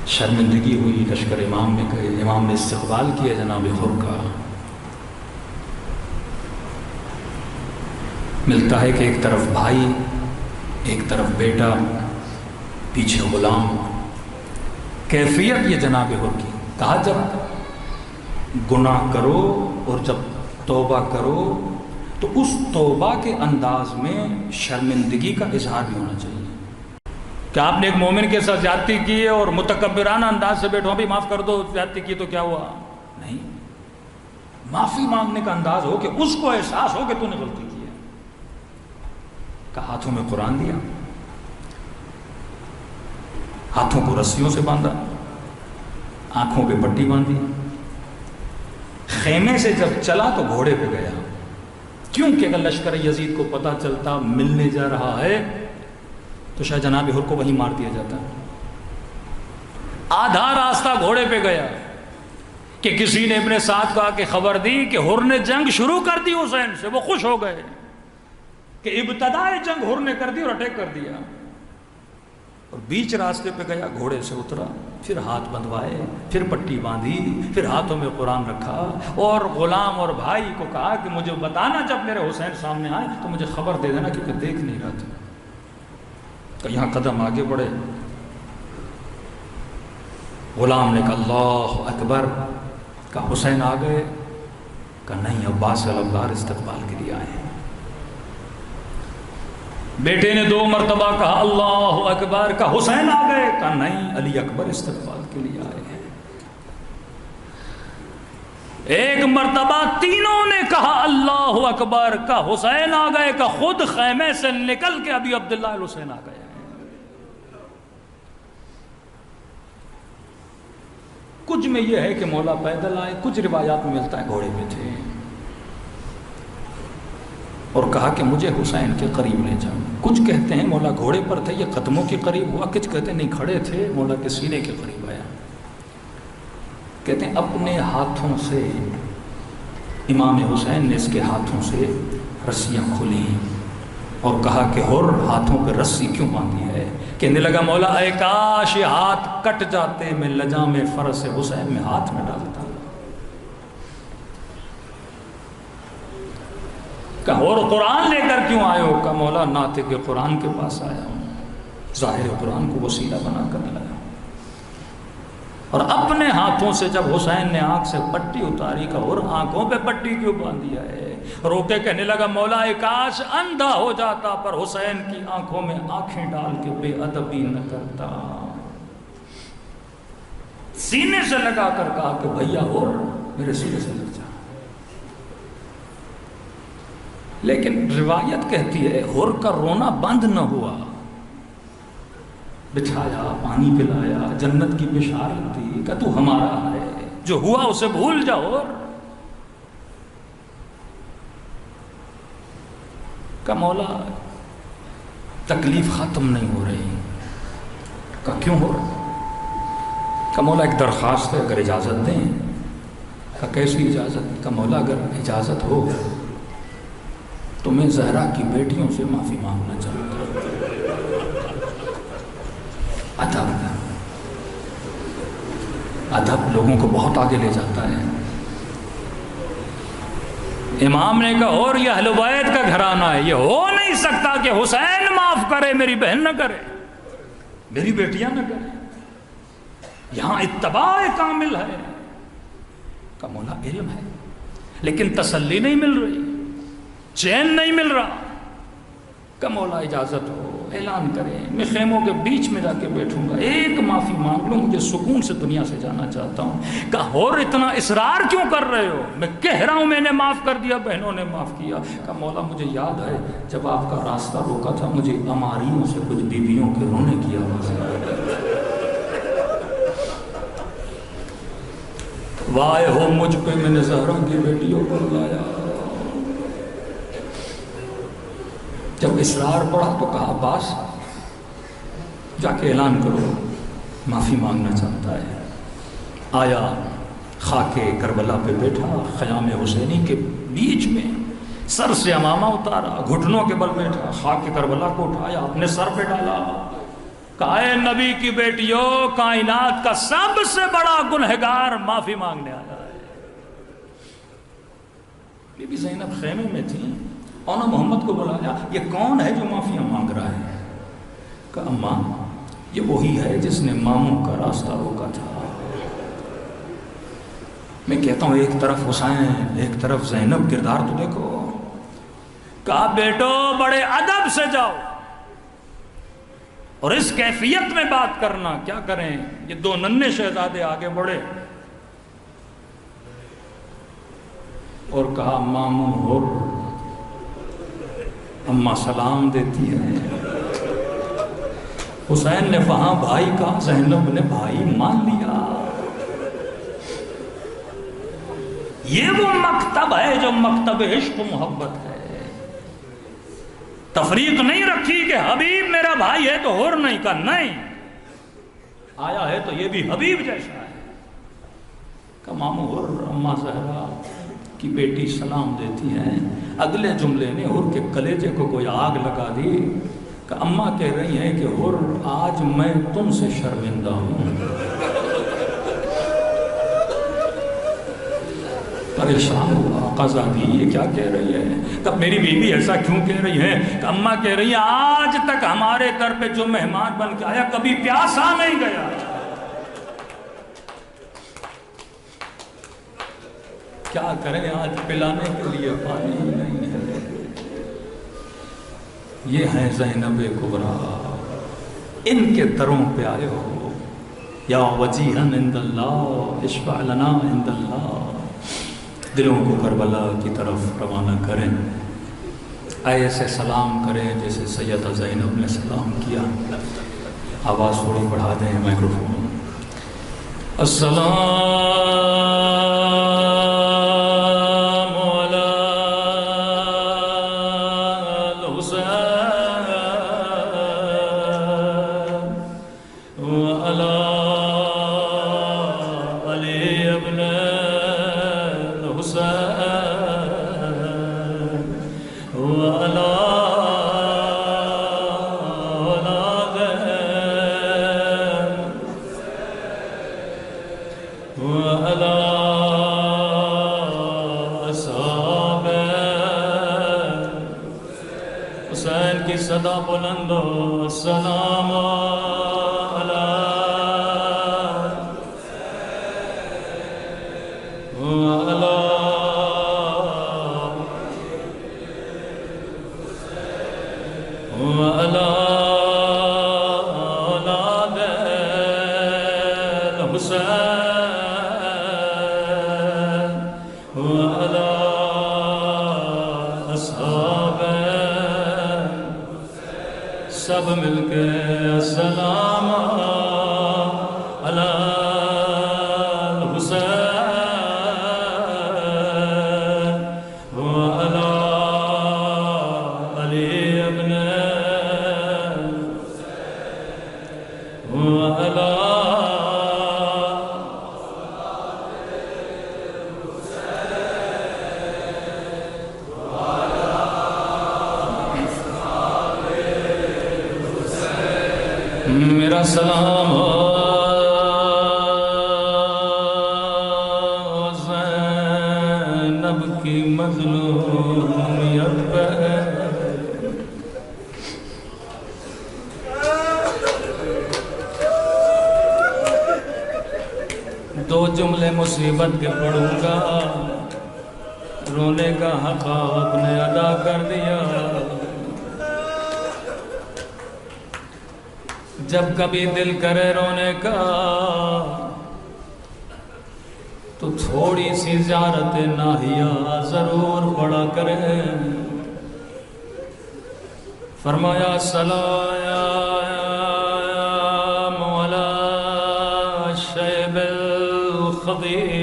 S1: شرمندگی ہوئی لشکر امام میں گئے، امام نے استقبال کیا جناب حر کا۔ ملتا ہے کہ ایک طرف بھائی، ایک طرف بیٹا، پیچھے غلام۔ کیفیت یہ جناب حر کی، کہا جب گناہ کرو اور جب توبہ کرو تو اس توبہ کے انداز میں شرمندگی کا اظہار بھی ہونا چاہیے۔ کہ آپ نے ایک مومن کے ساتھ زیادتی کی اور متکبرانہ انداز سے بیٹھو بھی معاف کر دو، زیادتی کی تو کیا ہوا؟ نہیں، معافی مانگنے کا انداز ہو کہ اس کو احساس ہو کہ تو نے غلطی کی ہے۔ کہ ہاتھوں میں قرآن دیا، ہاتھوں کو رسیوں سے باندھا، آنکھوں پہ پٹی باندھی، خیمے سے جب چلا تو گھوڑے پہ گیا، کیونکہ اگر لشکر یزید کو پتہ چلتا ملنے جا رہا ہے تو شاید جناب حر کو وہیں مار دیا جاتا۔ آدھا راستہ گھوڑے پہ گیا کہ کسی نے اپنے ساتھ کہا کہ خبر دی کہ حر نے جنگ شروع کر دی حسین سے، وہ خوش ہو گئے کہ ابتدائے جنگ حر نے کر دی اور اٹیک کر دیا۔ اور بیچ راستے پہ گیا، گھوڑے سے اترا، پھر ہاتھ بندھوائے، پھر پٹی باندھی، پھر ہاتھوں میں قرآن رکھا، اور غلام اور بھائی کو کہا کہ مجھے بتانا جب میرے حسین سامنے آئے تو مجھے خبر دے دینا، کیونکہ دیکھ نہیں رہا تھا۔ کہ یہاں قدم آگے بڑھے، غلام نے کہا اللہ اکبر، کہا حسین آ گئے؟ کہا نہیں، عباس علمدار استقبال کے لیے آئے ہیں۔ بیٹے نے 2 مرتبہ کہا اللہ اکبر، کہا حسین آ گئے؟ کہا نہیں، علی اکبر استقبال کے لیے آئے ہیں۔ ایک مرتبہ تینوں نے کہا اللہ اکبر، کہا حسین آ گئے؟ کہا خود خیمے سے نکل کے ابھی عبداللہ الحسین آ گئے ہیں۔ کچھ میں یہ ہے کہ مولا پیدل آئے، کچھ روایات میں ملتا ہے گھوڑے پہ تھے، اور کہا کہ مجھے حسین کے قریب لے جاؤ۔ کچھ کہتے ہیں مولا گھوڑے پر تھے، یہ قدموں کے قریب ہوا، کچھ کہتے ہیں نہیں کھڑے تھے، مولا کے سینے کے قریب آیا۔ کہتے ہیں اپنے ہاتھوں سے امام حسین نے اس کے ہاتھوں سے رسیاں کھولیں اور کہا کہ ہر ہاتھوں پہ رسی کیوں باندھی ہے؟ کہنے لگا مولا اے کاش یہ ہاتھ کٹ جاتے، میں لجام فرس حسین میں ہاتھ نہ ڈالتا۔ کہا اور قرآن لے کر کیوں آئے ہو؟ کہا مولا ناطق قرآن کے پاس آیا ہوں، ظاہر قرآن کو وسیلہ بنا کر لایا۔ اور اپنے ہاتھوں سے جب حسین نے آنکھ سے پٹی اتاری، کہا اور آنکھوں پہ پٹی کیوں باندھ دیا ہے؟ رو کے کہنے لگا مولا کاش اندھا ہو جاتا پر حسین کی آنکھوں میں آنکھیں ڈال کے بے ادبی نہ کرتا۔ سینے سے لگا کر کہا کہ بھیا اور میرے سینے سے لگ جا۔ لیکن روایت کہتی ہے ہور کا رونا بند نہ ہوا، بچھایا، پانی پلایا، جنت کی بشارت دی کہ تو ہمارا ہے، جو ہوا اسے بھول جاؤ۔ کہ مولا تکلیف ختم نہیں ہو رہی۔ کہ کیوں ہو رہا؟ کہ مولا ایک درخواست ہے، اگر اجازت دیں۔ کہ کیسی اجازت؟ کہ مولا اگر اجازت ہو تو میں زہرا کی بیٹیوں سے معافی مانگنا چاہتا ہوں۔ ادب لوگوں کو بہت آگے لے جاتا ہے۔ امام نے کہا اور یہ اہل بیت کا گھرانہ ہے، یہ ہو نہیں سکتا کہ حسین معاف کرے، میری بہن نہ کرے، میری بیٹیاں نہ کرے، یہاں اتباع کامل ہے۔ کہ مولا علم ہے لیکن تسلی نہیں مل رہی، چین نہیں مل رہا۔ کہ مولا اجازت ہو اعلان کریں، میں خیموں کے بیچ میں جا کے بیٹھوں گا، ایک معافی مانگ لوں، مجھے سکون سے دنیا سے جانا چاہتا ہوں۔ کہ اور اتنا اصرار کیوں کر رہے ہو؟ میں کہہ رہا ہوں میں نے معاف کر دیا، بہنوں نے معاف کیا۔ کہ مولا مجھے یاد ہے جب آپ کا راستہ روکا تھا، مجھے اماریوں سے کچھ بیویوں کے رونے کی آواز آئی۔ وائے ہو مجھ پہ، میں نے زہرا کی بیٹیوں کو لایا۔ جب اصرار پڑا تو کہا عباس جا کے اعلان کرو معافی مانگنا چاہتا ہے۔ آیا، خاک کربلا پہ بیٹھا، خیام حسینی کے بیچ میں، سر سے امامہ اتارا، گھٹنوں کے بل بیٹھا، خاک کربلا کو اٹھایا، اپنے سر پہ ڈالا۔ کہا اے نبی کی بیٹیوں، کائنات کا سب سے بڑا گنہگار معافی مانگنے آیا ہے۔ بی بی زینب خیمے میں تھی، اونا محمد کو بلایا، یہ کون ہے جو معافیاں مانگ رہا ہے؟ کہ اماں یہ وہی ہے جس نے ماموں کا راستہ روکا تھا۔ میں کہتا ہوں ایک طرف حسین، ایک طرف زینب، کردار تو دیکھو۔ کہا بیٹو بڑے ادب سے جاؤ اور اس کیفیت میں بات کرنا۔ کیا کریں؟ یہ 2 ننھے شہزادے آگے بڑھے اور کہا ماموں ہو، اماں سلام دیتی ہے۔ حسین نے وہاں بھائی کہا، زینب نے بھائی مان لیا۔ یہ وہ مکتب ہے جو مکتب عشق و محبت ہے۔ تفریق نہیں رکھی کہ حبیب میرا بھائی ہے تو اور نہیں، کا نہیں، آیا ہے تو یہ بھی حبیب جیسا ہے۔ کہ ماموں اور اماں زہرا کی بیٹی سلام دیتی ہیں۔ اگلے جملے نے اور کے کلیجے کو کوئی آگ لگا دی کہ اماں کہہ رہی ہیں کہ اور آج میں تم سے شرمندہ ہوں۔ پریشان ہوا، قضا دی، یہ کیا کہہ رہی ہے؟ کہ میری بیوی ایسا کیوں کہہ رہی ہے؟ کہ اماں کہہ رہی ہیں آج تک ہمارے گھر پہ جو مہمان بن کے آیا کبھی پیاسا نہیں گیا۔ کیا کریں آج پلانے کے لیے پانی ہی نہیں ہے۔ یہ ہیں زینب کبریٰ، ان کے دروں پہ آئے ہو، یا وجیہن عند اللہ اشفع لنا عند اللہ۔ دلوں کو کربلا کی طرف روانہ کریں، ایسے سلام کریں جیسے سیدہ زینب نے سلام کیا۔ آواز تھوڑی بڑھا دیں مائکروفون۔ السلام علی الحسین وعلی علی ابن الحسین وعلی حسین کی صدا بلند ہو، السلام علی وعلی وعلی اولاد الحسین وعلی اصحاب، سب مل کے السلام علی الحسین وعلی علی ابن وعلی میرا سلام زینب کی مظلومیت پہ، دو جملے مصیبت کے پڑھوں گا، رونے کا حق آپ نے ادا کر دیا۔ جب کبھی دل کرے رونے کا تو تھوڑی سی زیارت ناہیہ ضرور پڑا کرے۔ فرمایا سلام علی شیب الخضیر،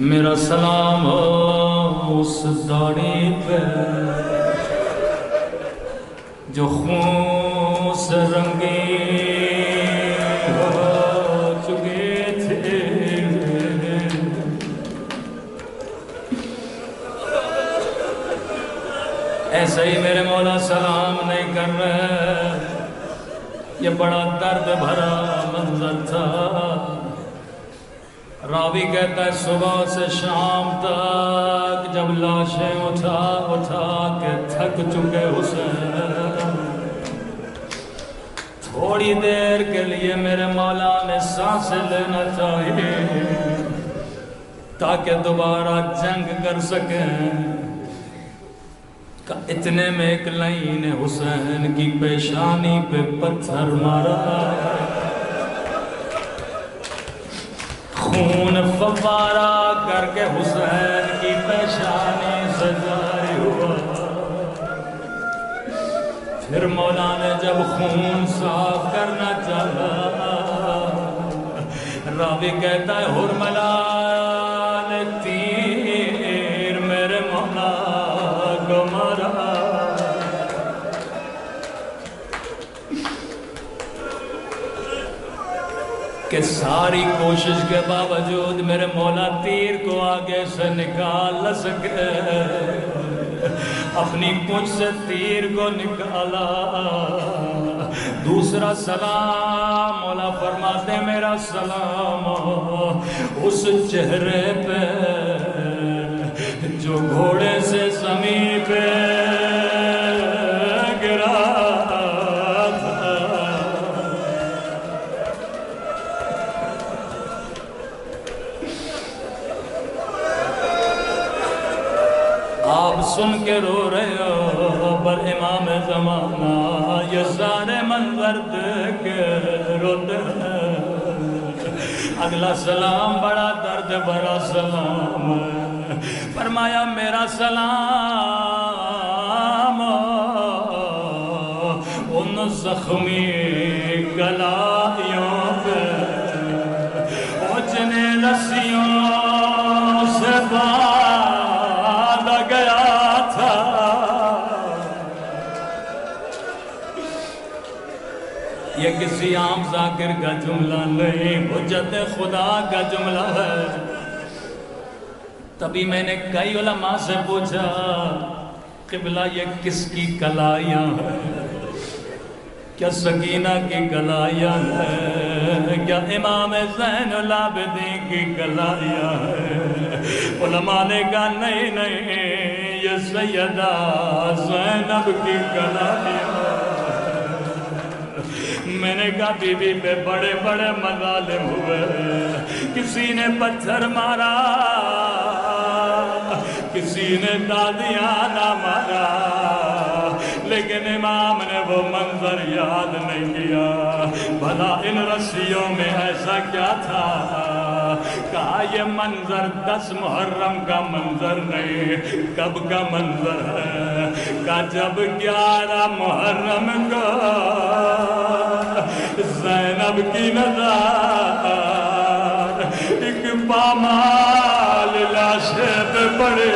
S1: میرا سلام اس داڑھی پہ جو خون سے رنگین ہو چکے تھے۔ ایسے ہی میرے مولا سلام نہیں کر رہے، یہ بڑا درد بھرا منظر تھا۔ راوی کہتا ہے صبح سے شام تک جب لاشیں اٹھا کے تھک چکے حسین، تھوڑی دیر کے لیے میرے مولا نے سانس لینا چاہیے تاکہ دوبارہ جنگ کر سکیں۔ اتنے میں ایک لائن حسین کی پیشانی پہ پتھر مارا، خون فوارہ کر کے حسین کی پیشانی سے جاری ہوا۔ پھر مولا نے جب خون صاف کرنا چاہا، راوی کہتا ہے حرملہ نے تیر میرے مولا کو مارا۔ کہ ساری کوشش کے باوجود میرے مولا تیر کو آگے سے نکال نہ سکے، اپنی پونچھ سے تیر کو نکالا۔ دوسرا سلام مولا فرماتے میرا سلام اس چہرے پہ جو گھوڑے سے زمین پہ گرا تھا۔ سن کے رو رہے ہو پر امام زمانہ یہ سارے منظر دیکھ کے روتے ہیں. اگلا سلام بڑا درد بھرا سلام فرمایا میرا سلام ان زخمی کلائیوں پہ جنہیں رسیوں سے باندھا گیا تھا. یہ کسی عام ذاکر کا جملہ نہیں حجت خدا کا جملہ ہے. تبھی میں نے کئی علماء سے پوچھا قبلہ یہ کس کی کلائیاں ہیں؟ کیا سکینہ کی کلائیاں ہیں؟ کیا امام زین العابدین کی کلائیاں ہیں؟ علماء نے کہا نہیں نہیں یہ سیدہ زینب کی کلائیاں. میں نے کہا بی بی پہ بڑے بڑے مظالم ہوئے. کسی نے پتھر مارا کسی نے دادیانہ مارا لیکن امام نے وہ منظر یاد نہیں کیا. بھلا ان رسیوں میں ایسا کیا تھا؟ کہا یہ منظر 10 محرم کا منظر نہیں کب کا منظر ہے؟ کہا جب 11 محرم کو زینب کی نظر ایک پامال لاشے پہ پڑے.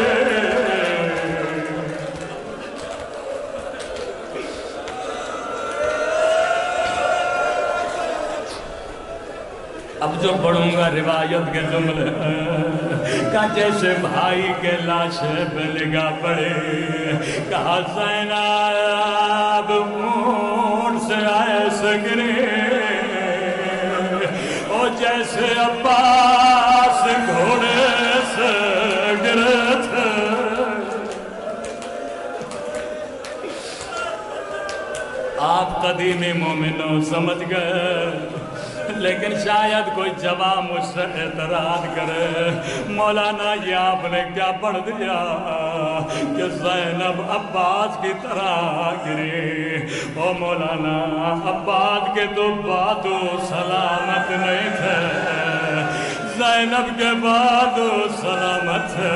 S1: اب جو پڑھوں گا روایت کے جملے کہا جیسے بھائی کے لاشے پہ نگاہ پڑے. کہا زینب اونٹ سے ایسے گرے اور جیسے عباس گھوڑے سے گرے تھے. آپ قدیمی مومنوں سمجھ گئے لیکن شاید کوئی جوان مجھ سے اعتراض کرے مولانا یہ آپ نے کیا پڑھ دیا کہ زینب عباس کی طرح گری. او مولانا عباس کے تو باتو سلامت نہیں تھے زینب کے باتو سلامت تھے.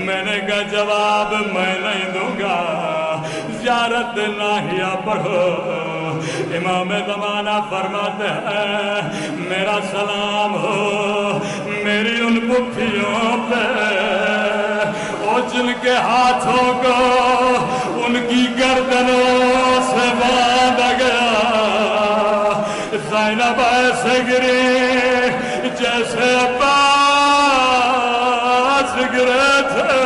S1: میں نے کہا جواب میں نہیں دوں گا زیارت ناہیہ پڑھو. امام زمانہ فرماتے ہیں میرا سلام ہو میری ان پھپھیوں پہ اور جن کے ہاتھوں کو ان کی گردنوں سے باندھا گیا. زینب ایسے گری جیسے عباس گرے تھے.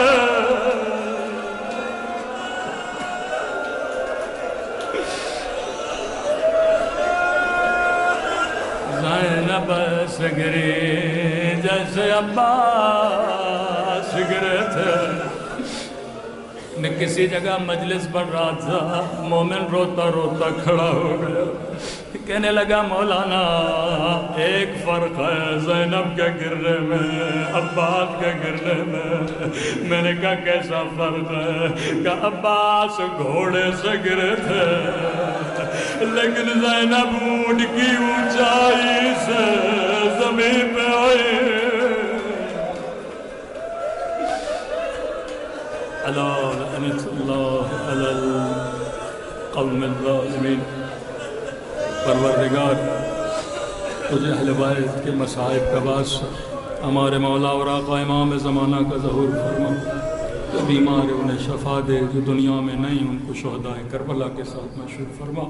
S1: زینب ایسے گری جیسے عباس گرے تھے. میں کسی جگہ مجلس پڑھ رہا تھا مومن روتا روتا کھڑا ہو گیا کہنے لگا مولانا ایک فرق ہے زینب کے گرنے میں عباس کے گرنے میں. میں نے کہا کیسا فرق ہے؟ کہ عباس گھوڑے سے گرے تھے لیکن زینب اونٹ کی اونچائی سے زمین پہ آئی. الا لعنت اللہ علی القوم الظالمین. پروردگار تجھے اہل بیت کے مصائب کا باعث ہمارے مولا اور آقا امام زمانہ کا ظہور فرما. جو بیمار ہے انہیں شفا دے جو دنیا میں نہیں ان کو شہدائے کربلا کے ساتھ مشہور فرما.